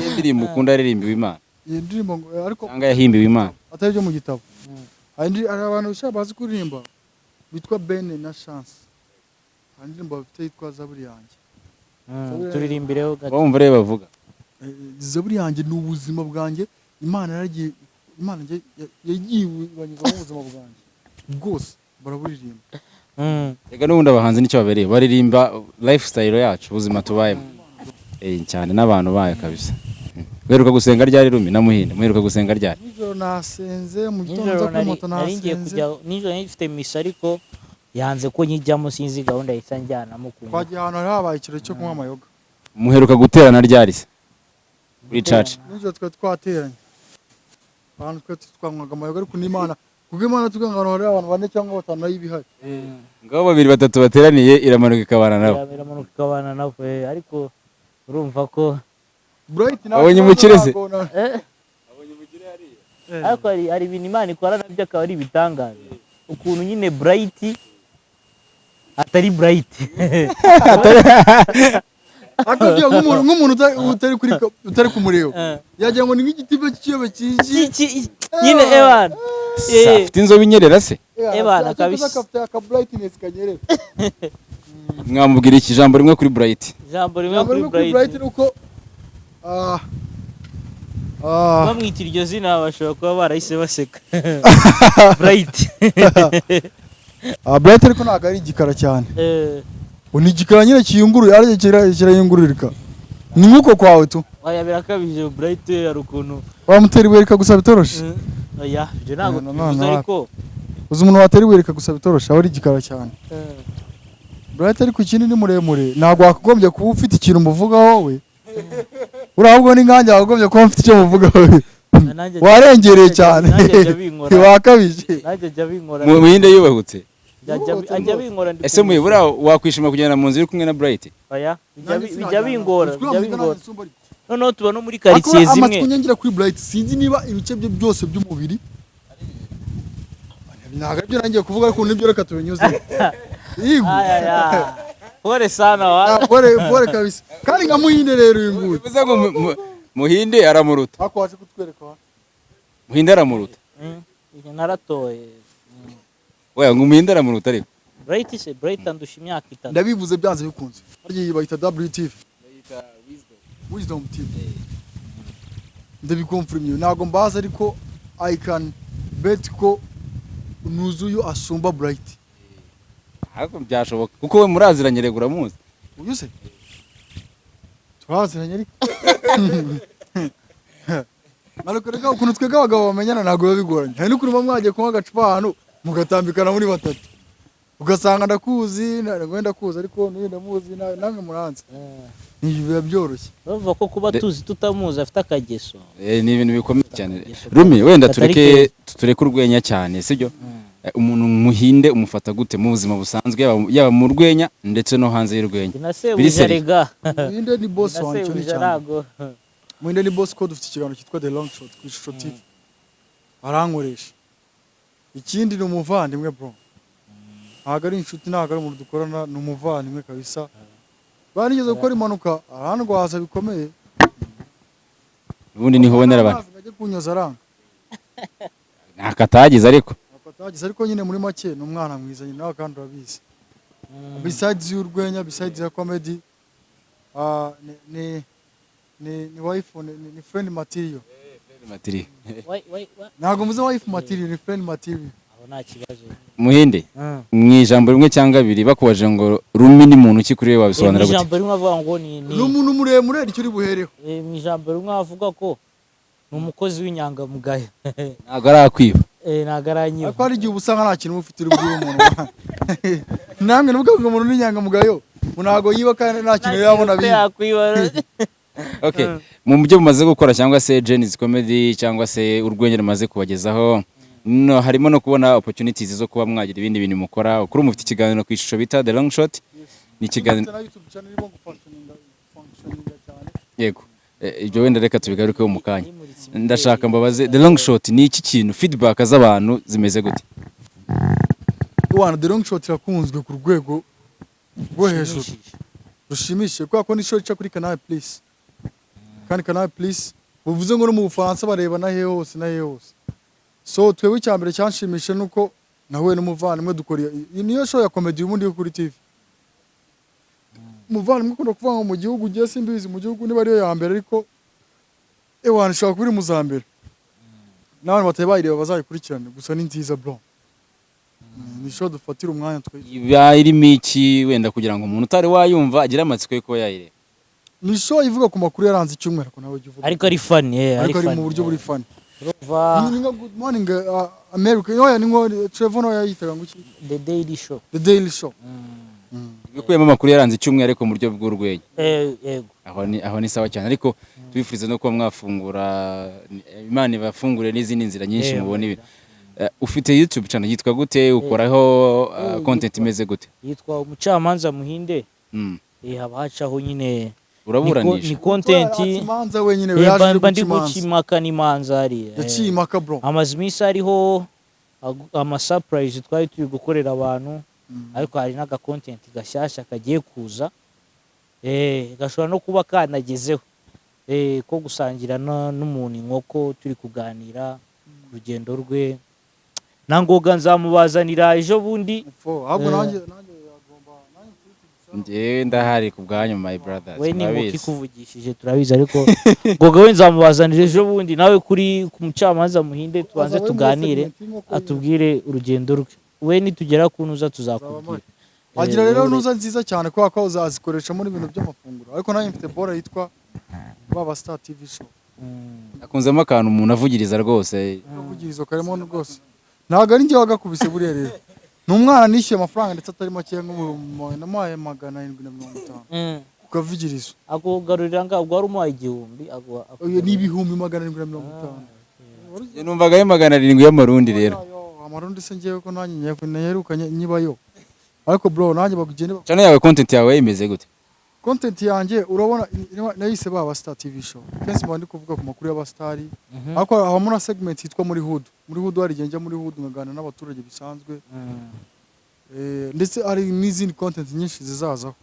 indirimbo ukunda aririmbiwe Imana iyi ndirimbo ariko cyangwa yahimbiwe Imana atari byo mu gitabo hari abantu bazi kuririmba bitwa Bene na Chance hari indirimbo bafite yitwa Zaburi yanjye turirimbireho gato wumva rero bavuga Zaburi yanjye ni ubuzima bwanjye Imana yagiye banyuza mu buzima bwanjye bwose baraburirimba rega n'ubundi abahanzi nicyo babereye baririmba lifestyle yacu ubuzima tubayemo cyane n'abantu bayo kabisa. Weruka gusenga ryari Rumi na Muhinde mweruka gusenga ryari? Nijoro nasenze mu gitondo za kuri moto nasenze nijoro nifite misa ariko yanze ko nyijyamo sinzi gahunda yisanjyanamo kumva twagiye ahantu habaye ikiro cyo kunywa amayoga. Muheruka guterana ryari se kuri church? Nijoro twe twateranye abantu twe twanywaga amayoga ariko n'Imana kuko Imana tugangana hari abantu 4 cyangwa 5 y'ibihari ngabo 2 3 bateraniye iramanuka ikabana nabo iramanuka ikabana nabo ariko urumva ko Bright na abonye umukirese abonye umugire hariya ariko hari ibintu Imana ikora nabyo akaba ari bitangaza ukuntu nyine Bright atari Bright akabye nk'umuntu utari kumureba yagira ngo ni nk'igitibe cy'iyobe cyinji nyine Evan afite inzobe inyerera se Evan kabisa aka brightness kanyerera mwamubwira iki jambo rimwe kuri Bright jambo rimwe kuri Bright nuko bamwitira iryo zina bashobora kuba barahise baseka Bright Bright ariko ntabwo ari igikara cyane ni igikara nyine kiyunguruye ariko kirayungururika ni nk'uko kwawe tu oya birakabije Bright ari ukuntu wamutera ibuye rikagusaba itoroshe oya ibyo ntabwo tubivuze ariko uzi umuntu watera ibuye rikagusaba itoroshe aba ari igikara cyane Bright ariko ikindi ni muremure ntabwo wakagombye kuba ufite ikintu umuvugaho we urahubwo ni nkanjye wakagombye kuba mfite icyo muvugaho warengereye cyane wakabije Muhinde yubahutse ajya binkora ese muyibura wakwishima kugenda mu nzira uri kumwe na Bright oya bijya bingora noneho tuba no muri quartier zimwe amatsiko nyangira kuri Bright sinzi niba ibice bye byose by'umubiri ntabwo ibyo nangiye kuvuga ariko nibyo reka tubinyuze pole sana wa pole kabisa kandi nka Muhinde rero uyu nguyu bivuze ngo Muhinde aramuruta ako waje kutwereka Muhinde aramuruta naratoye oya ngo Muhinde aramuruta ariko Bright andusha imyaka 3 ndabivuze byanze bikunze harya bayita WTV bayita Wisdom TV ndabikonfirmye ntago mbaza ariko I can bet ko nuzuyu asumba Bright ariko byashoboka kuko we muraziranye rego uramuzi uyu se turaziranye ariko ariko reka ukuntu twega abagabo bamenyana ntago biba bigoranye hari n'ukuntu mwagiye kunywa agacupa ahantu mugatambikana muri batatu ugasanga ndakuzi wenda kuzi ariko n'uyu ndamuzi namwe muranze biba byoroshye bavuga ko kuba tuzi tutamuzi afite akageso ni ibintu bikomeye cyane Rumi wenda tureke urwenya cyane sibyo umuntu Muhinde umufata gute mu buzima busanzwe yaba mu rwenya ndetse no hanze y'urwenya biriserega Muhinde ni boss wanjye cyane Muhinde ni boss ko dufite ikiganiro cyitwa The Long Shot kuri Shot TV arankoresha ikindi ni umuvandimwe bro ntabwo ari inshuti ntabwo ari umuntu dukorana ni umuvandimwe kabisa banigeze gukora impanuka arandwaza bikomeye ubundi niho ubonera abantu ajya kunyoza aranga nakatagize ariko nyine muri make ni umwana mwiza nyine nawe kandi urabizi besides y'urwenya besides ya comedy ni wife ni friend material ntabwo muze wife material ni friend material nta kibazo Muhinde mu ijambo rimwe cyangwa abiri bakubaje ngo Rumi ni muntu ki kuri we wabisobanura gute? Mu ijambo rimwe avuga ngo ni umuntu muremure icyo uri buhereho mu ijambo rimwe avuga ko ni umukozi w'inyangamugayo ntabwo ari akwiba. ntabwo aranyiba ariko hari igihe uba usanga nta kintu uba ufite uri bw'iwe umuntu namwe nubwo ngo umuntu n'inyangamugayo ntabwo yiba kandi nta kintu yabona yakwiba. Okay. Mu byo mumaze gukora cyangwa se Genesis Comedy cyangwa se urwenya rumaze kubagezaho no harimo no kubona opportunities zo kuba mwagira ibindi bintu mukora. Kuri mufite ikiganiro ku ishusho bita The Long Shot. Ni ikiganiro yego. Ibyo wenda reka tubigarukeho mu kanya. Ndashaka mbabaze The Long Shot ni iki kintu feedback z'abantu zimeze gute? The Long Shot irakunzwe ku rwego rwo hejuru rushimishije kubera ko ni show ica kuri Canal Plus kandi Canal Plus uvuze ngo no mu Bufaransa bareba na he hose so twebwe icyambere cyanshimishe nuko nawe n'umuvandimwe dukora niyo show ya comedy y'ubundi kuri TV. Umuvandimwe ukunda kuvuga ngo mu gihugu ugiye simbizi mu gihugu niba ariyo ya mbere ariko ewana shaka kuri muzambere n'abantu bataye bayireba bazayikurikirane gusa ni nziza bro. Ni show dufatira umwanya iba irimo iki wenda kugira ngo umuntu utari wayumva agire amatsiko yo kuba yayireba? Ni show ivuga ku makuru yaranze icyumweru ko nawe uvuga ariko ari funny ariko ari mu buryo buri funny. Ni nka Good Morning America ni nko Trevor no yayitaga ngo iki The Daily Show. The Daily Show bikuyemo amakuru yaranze icyumweru ariko mu buryo bw'urwenya. Yego. Aho ni sawa cyane ariko tubifuriza no kuba mwafungura Imana ibafungure n'izindi nzira nyinshi mubona ibintu. Ufite YouTube channel yitwa gute? Ukoraho content imeze gute? Yitwa Umucamanza Muhinde. Haba hacaho nyine uraburanisha ni content imanza wenyine yaje bandi gukimaka n'imanza ari yakimaka bro. Amazi minsi ariho ama surprise twari turi gukorera abantu ariko hari n'aga content gashyashya kagiye kuza gashobora no kuba kanagezeho ko gusangira n'umuntu inkoko turi kuganira urugendo rwe nangoga nzamubazanira ejo bundi ahubwo nanjye ngewe ndahari ku bwanyu my brothers. We ni muki kuvugishije turabizi ariko ngoga we nzamubazanira ejo bundi nawe kuri ku Mucamanza Muhinde tubanze tuganire atubwire urugendo rwe we nitugera kunuza tuzakubwira. Agira rero nuza nziza cyane kwa ko uzazikoresha muri ibintu by'amafunguro ariko nanjye mfite bora yitwa Baba Star TV show. Akunzemo akantu umuntu avugiriza rwose. Avugirizo karimo rwose. Ntago ari njye wagakubise buriya rero. N'umwana nishyuye amafaranga ndetse atari make namaye 750 ukavugirizo. Akugarurira ngabwo ari umuhaye 1000 ni ibihumbi 750. Numvaga ayo 700 y'amarundi rero. Amarundi se ngiye ko nanjye nayerukanye nyibayo. Ariko bro nanjye bagugende cyane yawe content yawe imeze gute? Content yanjye urabona nayise Baba Star TV show. Kenshi mba ndi kuvuga ku makuru y'abastari. Ariko habamo na segment yitwa muri hood. Muri hood hari genja muri hood ngagana n'abaturage bisanzwe. Ndetse hari n'izindi content nyinshi zizazaho.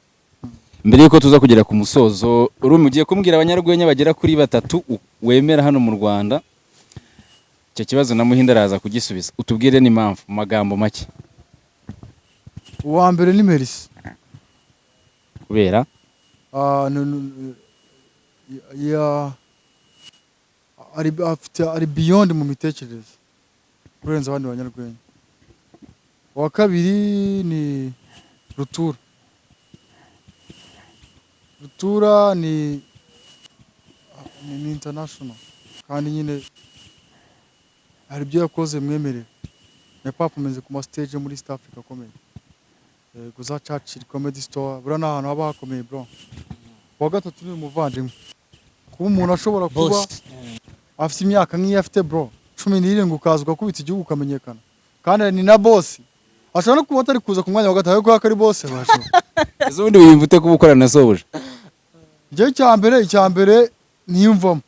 Mbere yuko tuza kugera ku musozo ugiye kumbwira abanyarwenya bagera kuri 3 wemera hano mu Rwanda. Icyo kibazo na Muhinda araza kugisubiza. Utubwire ni impamvu mu magambo make. Uwa mbere ni Mercy. Kubera ari beyond mu mitekerereze kurenza abandi banyarwenya. Uwa kabiri ni Rutura. Rutura ni international kandi nyine hari byo yakoze mwemerera na performance ku stage muri East Africa comedy. Guza Churchill Comedy Store bura n'ahantu haba hakomeye bro. Wa gatatu ni umuvandimwe kuba umuntu ashobora kuba afite imyaka nk'iyo afite bro 17 ukazwa kubita igihugu ukamenyekana kandi ni na boss ashobora no kuba atari kuza ku mwanya wa gatatu ariko akari boss basho ezo ubundi wiyumvute kuba ukorana na sobuja. Njye icyambere niyumvamo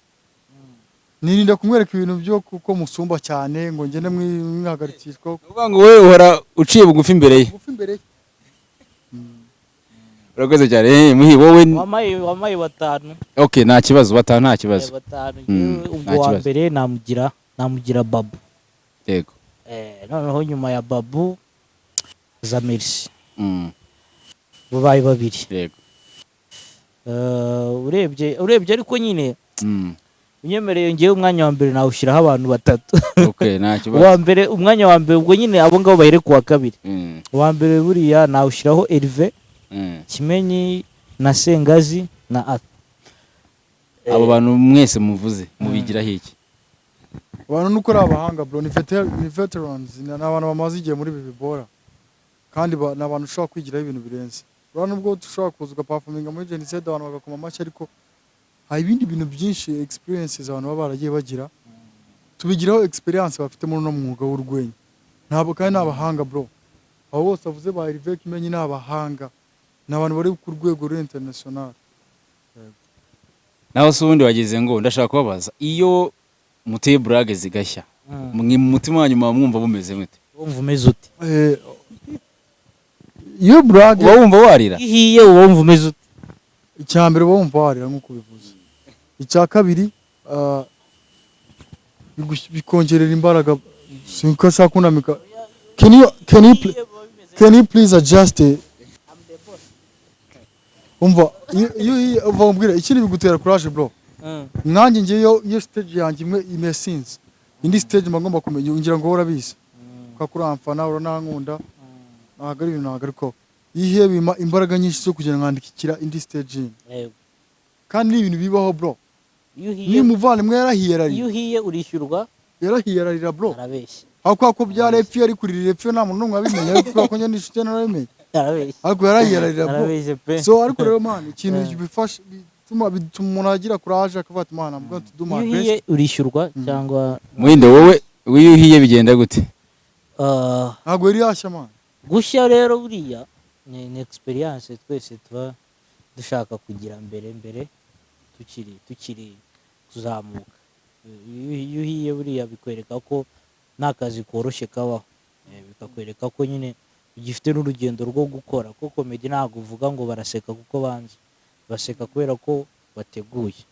nirinda kumwereka ibintu byo kuko musumba cyane ngo ngende mwihagarikishwa uvuga ngo wewe uhora uciye bugufi imbere ye. Urakoze cyane muhi wowe wamaye 5. Okay nta kibazo 5 nta kibazo. 5 ubwo wa mbere namugira Babu. Yego. Noneho nyuma ya Babu za Mercy. Babaye 2. Yego. Urebye ariko nyine unyemereye ngiye umwanya wa mbere nawushiraho abantu 3. Okay nta kibazo. Wa mbere umwanya wa mbere ubwo nyine abo ngabo bahire ku wa kabiri. Wa mbere buriya nawushiraho Hervé Kimenyi na Sengazi na abo bantu mwese muvuze mubigira hiki abantu nuko ari abahanga bro, ni veterans, ni abantu bamaze igihe muri ibi bibora kandi ni abantu ushobora kwigiraho ibintu birenze. Urabona nubwo dushobora kuza ugaperforminga muri Genised abantu bagakoma amashyi, ariko hari ibindi bintu byinshi experiences abantu baba baragiye bagira, tubigiraho experience bafite muri uno mwuga w'urwenya. Ntabwo kandi ni abahanga bro, abo bose avuze ba Hervé Kimenyi ni abahanga, ni abantu bari ku rwego rwa international. naho se ubundi wageze ngo ndashaka kubabaza, iyo muteye burage zigashya mu mutima wanyu muba mwumva bumeze mute? wumva umeze ute? Iyo burage uba wumva warira? ihiye uba wumva umeze ute? icya mbere uba wumva warira nk'uko bivuze, icya kabiri bikongerera imbaraga. Sinko shaka kunamika. Can you please adjust it? Umva iyo uvumbwira ikindi bigutera courage bro. Nanjye ngiye iyo stage yanjye imwe imesinze, indi stage magomba kumenya ngira ngo urabizi kakuramfana uranankunda ntago ari ibintu ariko ihe bima imbaraga nyinshi zo kugira nkandikira indi stage. Kandi ni ibintu bibaho bro. Ni muvane mwe yarahiyerari. Iyo uhiye urishyurwa? Yarahiyerarira bro. Arabeshya. Ako ko byare epfi ari kurira epfi nta muntu numwe abimenye kuko ko nyine nishite narabimenye. Arabeshya. Ako yarahiyerarira bro. So ariko rero man ikintu bifasha bituma umuntu agira courage akavata imana mbwa tuduma best. Iyo urishyurwa cyangwa Muhinde wowe wiyuhiye bigenda gute? Ntabwo yari yashya man. Gushya rero buriya ni experience twese tuba dushaka kugira mbere tukiri kuzamuka. Iyo uhiye buriya bikwereka ko nta kazi koroshye kabaho, bikakwereka ko nyine ugifite n'urugendo rwo gukora, ko comedy ntabwo uvuga ngo baraseka kuko banze, baseka kubera ko bateguye.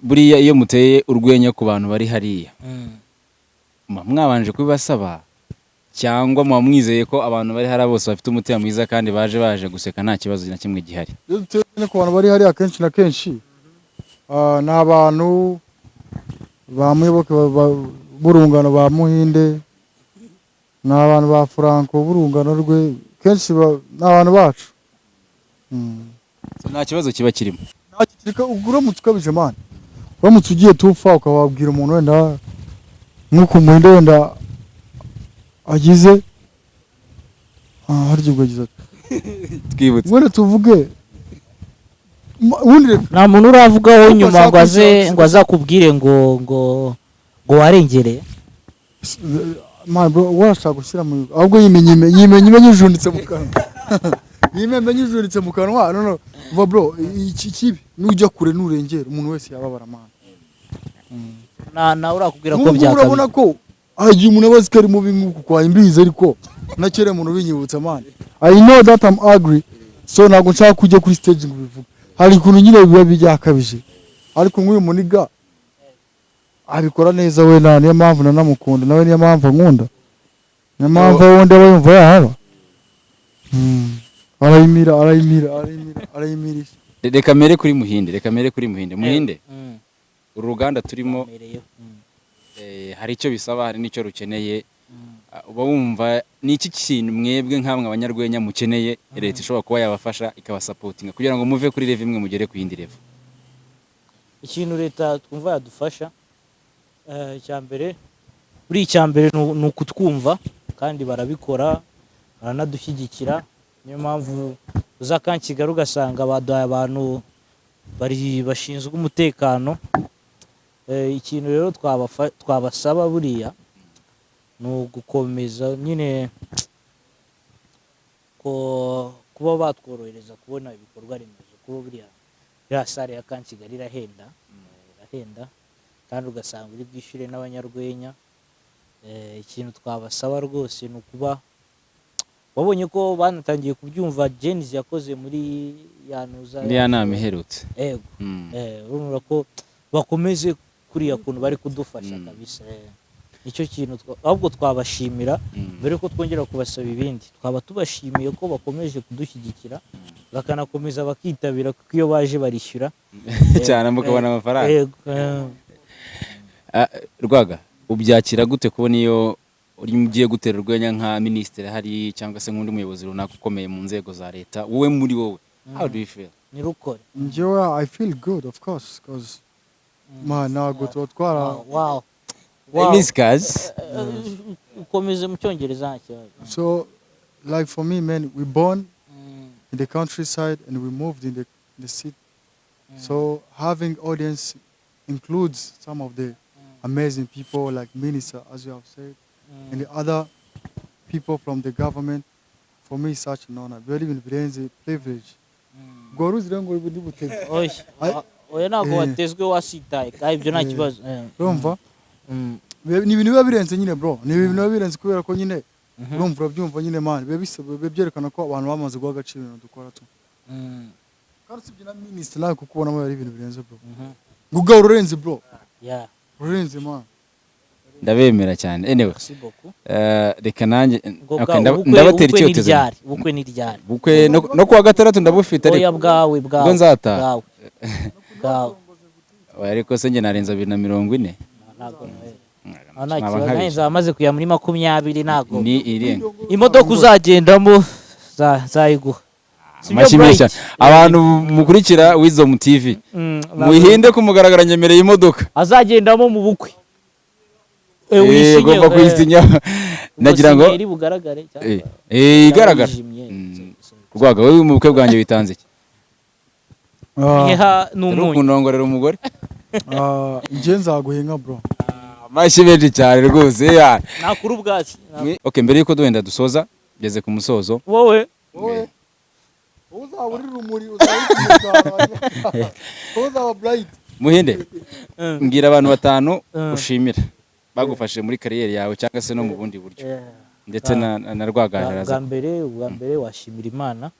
Buriya iyo muteye urwenya ku bantu bari hariya mwabanje kubibasaba cyangwa muba mwizeye ko abantu bari hariya bose bafite umutima mwiza kandi baje guseka nta kibazo na kimwe gihari? Iyo duteye ku bantu bari hariya kenshi na kenshi ni abantu ba Muyoboke burungano ba Muhinde, ni abantu ba Franco burungano rwe, kenshi ni abantu bacu. Nta kibazo kiba kirimo. Ntakirika uramutse ukabije man, uramutse ugiye tufa ukababwira umuntu wenda nk'uko Muhinde wenda agize haryo ugagize twibutse wenda tuvuge nta muntu uravugaho nyuma ngo azakubwire ngo warengere. Man bro, warashaka gushyira mu ahubwo yimenye ijunditse mu kanwa. Yimenye ijunditse mu kanwa. No va bro, iki kibi nujya kure nurengera umuntu wese yababara man. Na urakubwira ko byakabije. Urabona ko agiye umuntu abazi ko ari mubi nk'uko kwa imbizi ariko nakere umuntu binyibutsa man. I know that I'm angry, so ntabwo nshaka kujya kuri stage ngo bivuge. Hari ikuntu nyine biba byakabije, ariko nk'uyu muniga abikora neza we niyo mpamvu nanamukunda, nawe niyo mpamvu nkunda, niyo mpamvu wundi aba yumva yahaba. Arayimirisha. Reka mere kuri Muhinde. Muhinde uru ruganda turimo hari icyo bisaba, hari n'icyo rukeneye. Uba wumva ni iki kintu mwebwe nk'amwe abanyarwenya mukeneye leta ishobora kuba yabafasha ikabasapotinga kugira ngo muve kuri level imwe mugere ku yindi level? Ikintu leta twumva yadufasha icyambere ni ukutwumva kandi barabikora, baranadushyigikira. Niyo mpamvu uza Kigali ugasanga baduhaye abantu bashinzwe umutekano. Ikintu rero twabasaba buriya ni ugukomeza nyine kuba batworohereza kubona ibikorwa remezo, kuba buriya ya sare ya Kigali irahenda kandi ugasanga uri bwishyure n'abanyarwenya. Ikintu twabasaba rwose ni ukuba wabonye ko banatangiye kubyumva Genis yakoze muri ya nama iherutse. urumva ko bakomeze kuriya kuntu bari kudufasha kabisa. Nicyo kintu ahubwo twabashimira mbere ko twongera kubasaba ibindi, twaba tubashimiye ko bakomeje kudushyigikira bakanakomeza bakitabira kuko iyo baje barishyura cyane mukabona amafaranga. Rwaga ubyakira gute kubona iyo ugiye gutera urwenya nka minisitiri hari cyangwa se nk'undi muyobozi runaka ukomeye mu nzego za leta, wowe muri wowe how do you feel? Ni rukore. I feel good of course because man ntabwo twara Miss Kaz. ukomeze mu cyongereza nta kibazo. So, like for me, man, we born in the countryside and we moved in the city. So having audience includes some of the amazing people like Minister, as you have said, and the other people from the government. For me, it's such an honor. We live in Firenze, privilege. Oya ntabwo watezwe wasitaye kandi ibyo nta kibazo. Urumva? Ni ibintu biba birenze nyine bro. Ni ibintu biba birenze kubera ko nyine urumva urabyumva nyine man. Biba byerekana ko abantu bamaze guha agaciro ibintu dukora tu. Kandi sibyo na Minister nawe kukubonamo yari ibintu birenze bro. Guga urenze bro. Yeah. Urenze man. Ndabemera cyane. Anyway. Reka nanjye ndabatera icyotezo. Bukwe ni ryari. Bukwe no kuwa gatandatu ndabufite ariko. Oya bwawe. Bwo nzata. Bwawe. Oya ariko se nge narenza 2040. Ntabwo. Narenza amaze kuya muri 20 ntago. Ni irenga. Imodoka uzagendamo zayiguha. Mashimisha abantu mukurikira Wisdom TV. Muhinde kumugaragara nyemereye imodoka. Azagendamo mu bukwe. Ugomba kuyisinya. Nagira ngo iri bugaragare cyangwa. Igaragara. Rwaga wewe mu bukwe bwanjye bitanze iki? Iha n'umunyu. Kunongorera umugore. Nje nzaguhinga bro. Mashibeje cyane rwose ya. Nakuru ubwatsi. Okay, mbere yuko duhenda dusoza geze ku musozo. Wowe uzaburi rumuri uzaba bright. Muhinde mbwira abantu batanu ushimira bagufashije muri kariyeri yawe cyangwa se no mu bundi buryo ndetse na rwaganiraza. Ubwa mbere washimira Imana.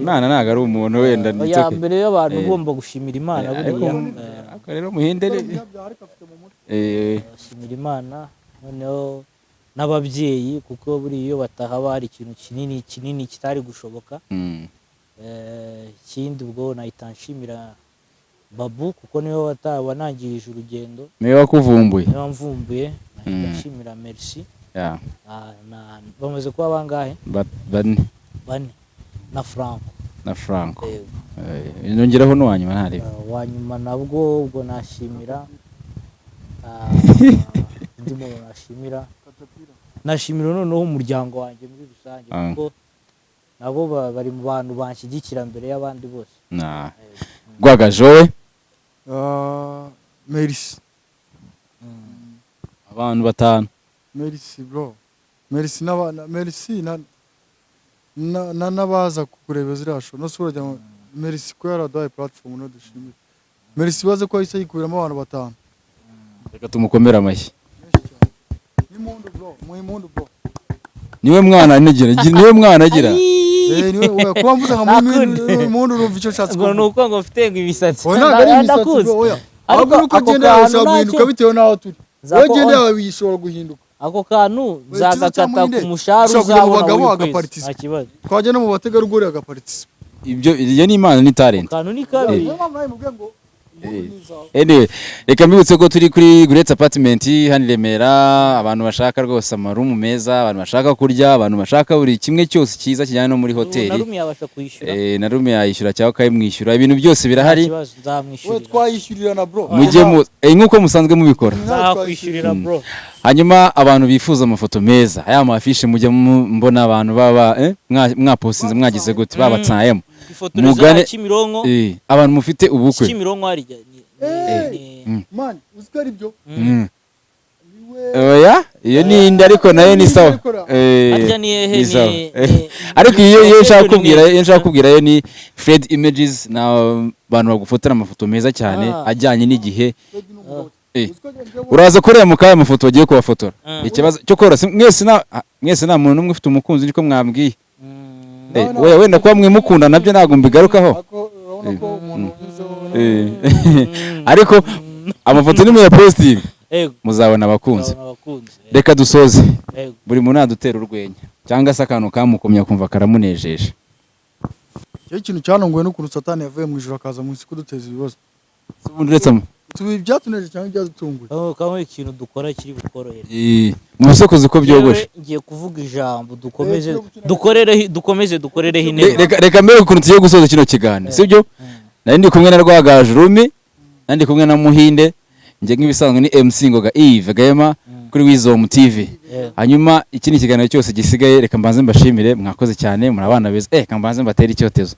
Imana ntago ari umuntu wenda ndetse ya mbere y'abantu ugomba gushimira Imana buriya. Rero Muhinde washimira Imana noneho n'ababyeyi kuko buri iyo batahaba hari ikintu kinini kitari gushoboka. Ikindi ubwo nahita nshimira Babu kuko niwe wanangirije urugendo. Niwe wakuvumbuye. Niwe wamvumbuye. Nahita nshimira Merci. Bamaze kuba bangahe? Bane. Na Franco. Nongeraho no wanyuma ntari. Wanyuma nabwo ubwo nashimira ndimo nashimira noneho umuryango wanjye muri rusange kuko nabo bari mu bantu banshyigikira mbere y'abandi bose. Rwagajowe Merci. Abantu batanu. Merci bro. Merci nabaza kukureba zirasho no surajya Merci ko yaradaye platform no dushimira. Merci baze ko ahise yikuramo abantu batanu. Reka tumukomera amashyi. Muimundu bro. Niwe mwana agira. Niwe kuba mvuze nka muimundu urumva icyo nshatse kuvuga. Nuko ngo mfite imisatsi. Ndakuze. Ariko uko genda yashaka guhinduka bitewe naho turi. Wowe genda yawe bishobora guhinduka. Ako kantu zagakata ku musharu uzabona agaparticipa. Akibazo. Twajya no mu bategarugori agaparticipa. Ibyo ni Imana ni talent. Kantu ni kabi. Reka mbibutse ko turi kuri Great Apartment hano i Remera. Abantu bashaka rwose amarumu meza, abantu bashaka kurya, abantu bashaka buri kimwe cyose cyiza kijyana no muri hoteli. Narume yabasha kuyishyura. Narume yayishyura cyangwa kayimwishyura. Ibintu byose birahari. We twayishyurira na bro. Mujye nkuko musanzwe mubikora. Nzakwishyurira bro. Hanyuma abantu bifuza amafoto meza, aya mafishe mujye mbona abantu baba mwapostinze mwagize gute babatsayemo. Mugane Kimironko. Abantu mufite ubukwe. Kimironko hari man uzikari byo. Oya iyo ni indi ariko nayo ni sawa. Arya ni ehe ariko iyo nshaka kubwira yo ni Fred Images na abantu bagufotera amafoto meza cyane ajyanye n'igihe. Uraza kureba mukaya amafoto bagiye kubafotora. Ikibazo cyo kora mwese nta muntu numwe ufite umukunzi niko mwambwiye. Wenda kuba mwe mukunda nabyo ntago mbigarukaho. Ariko amafoto ni mu ya posting muzabona abakunzi. Reka dusoze. Buri muntu adutera urwenya cyangwa se akantu kamukomya kumva karamunejeje. Ikintu cyanongoye no kuntu Satani yavuye mu ijuru akaza mu isi kuduteza ibibazo. Subunduretse tubi byatuneje cyangwa byadutunguye. Kamwe ikintu dukora kiri bukorohera. Mu bisokoze uko byogoshe. Ngiye kuvuga ijambo dukomereho intebe. Reka mbere ukuntu tugiye gusoza kino kiganiro sibyo? Nari ndi kumwe na Rwagajurumi, nandi kumwe na Muhinde. njye nk'ibisanzwe ni MC Ngoga Yves Gahema kuri Wisdom TV. Hanyuma iki ni ikiganiro cyose gisigaye, reka mbanze mbashimire, mwakoze cyane, muri abana beza. Reka mbanze mbatera icyotezo.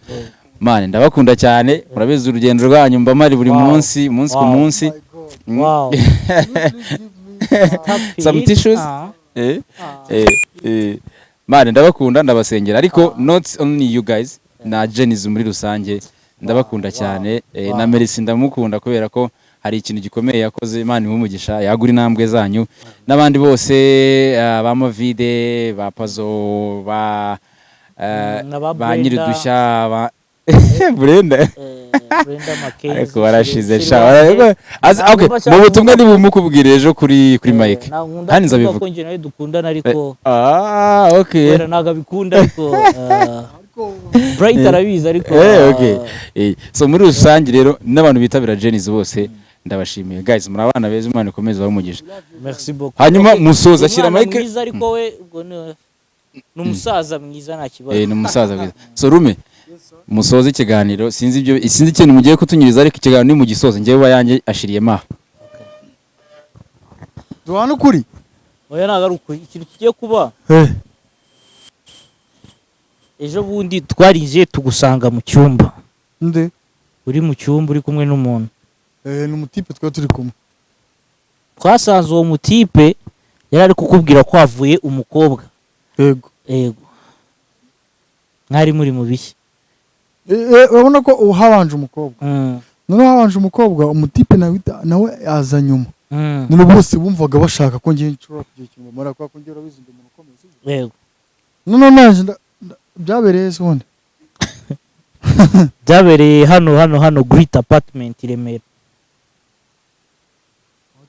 Mane ndabakunda cyane, murabeze urugendo rwanyu mba mari buri munsi ku munsi. Wow. Some tissues. Mane ndabakunda, ndabasengera, ariko not only you guys, na Genesis muri rusange ndabakunda cyane. Na Mercy ndamukunda kubera ko hari ikintu gikomeye yakoze, Imana imumugisha, yagura intambwe zanyu, n'abandi bose ba Movide, ba Pazo, ba Nyiridushya, ba Brenda Mackenzie ariko barashize sha. Okay, mu butumwa ni bumukubwire ejo kuri Mike hani nzabivuga ko nje nawe dukundana ariko okay wera naga bikunda ariko Bright arabizi ariko okay so muri rusange rero n'abantu bitabira Genesis bose ndabashimiye guys, muri abana beza, Imana ikomeze bamugisha. Merci beaucoup. Hanyuma musoza ashyira Mike mwiza ariko we ubwo n'umusaza mwiza nta kibazo. Ni umusaza mwiza. So Rume musoza ikiganiro, sinzi ikintu mugiye kutunyiriza, ariko ikiganiro ni mu gisoza ngewe bayange ashiriye ma duhana ukuri. Oya nagaruka ikintu kigiye kuba ejo bundi twarije tugusanga mu cyumba. Nde uri mu cyumba uri kumwe n'umuntu. Ni umutipe twari turi kumwe. Twasanze uwo mutipe yari ari kukubwira ko havuye umukobwa. Yego. Mwari muri mu bishya. Urabona ko uhabanje umukobwa. None habanje umukobwa, umutipe nawe yaza nyuma. None bose bumvaga bashaka ko ngiye nshobora kugira ikintu mara kwa ko ngiye urabizi umuntu ukomeye. Yego. None naje byabereye sonde. Byabereye hano Great Apartment i Remera.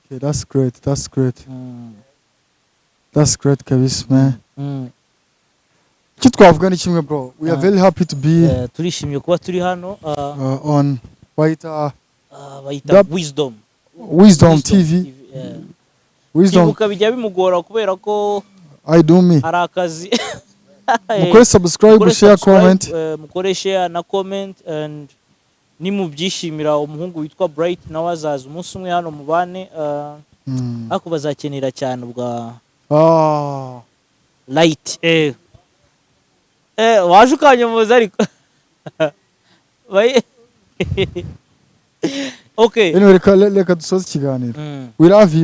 Okay, that's great kabisa man. Icyo twavuga ni kimwe bro, we are very happy to be turishimye kuba turi hano on bayita Wisdom TV. Wisdom ibuka bijya bimugora kubera ko I do me hari akazi. Mukore subscribe, share, comment. Mukore share na comment, and ni mubyishimira umuhungu witwa Bright nawe azaza umunsi umwe hano mu bane ako bazakenera cyane ubwa light waje ukanyomoza ariko okay. Anyway, reka dusoze ikiganiro. We love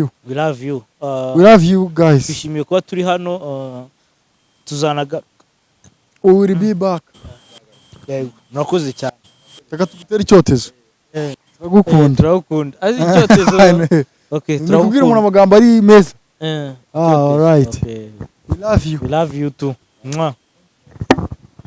you guys. Twishimiye kuba turi hano, tuzanaga we will be back. Murakoze cyane. Reka tugutera icyotezo. Turakunda azi icyotezo. Okay, turakubwira umuntu amagambo ari meza. All right. Okay. We love you. We love you too. Mwah.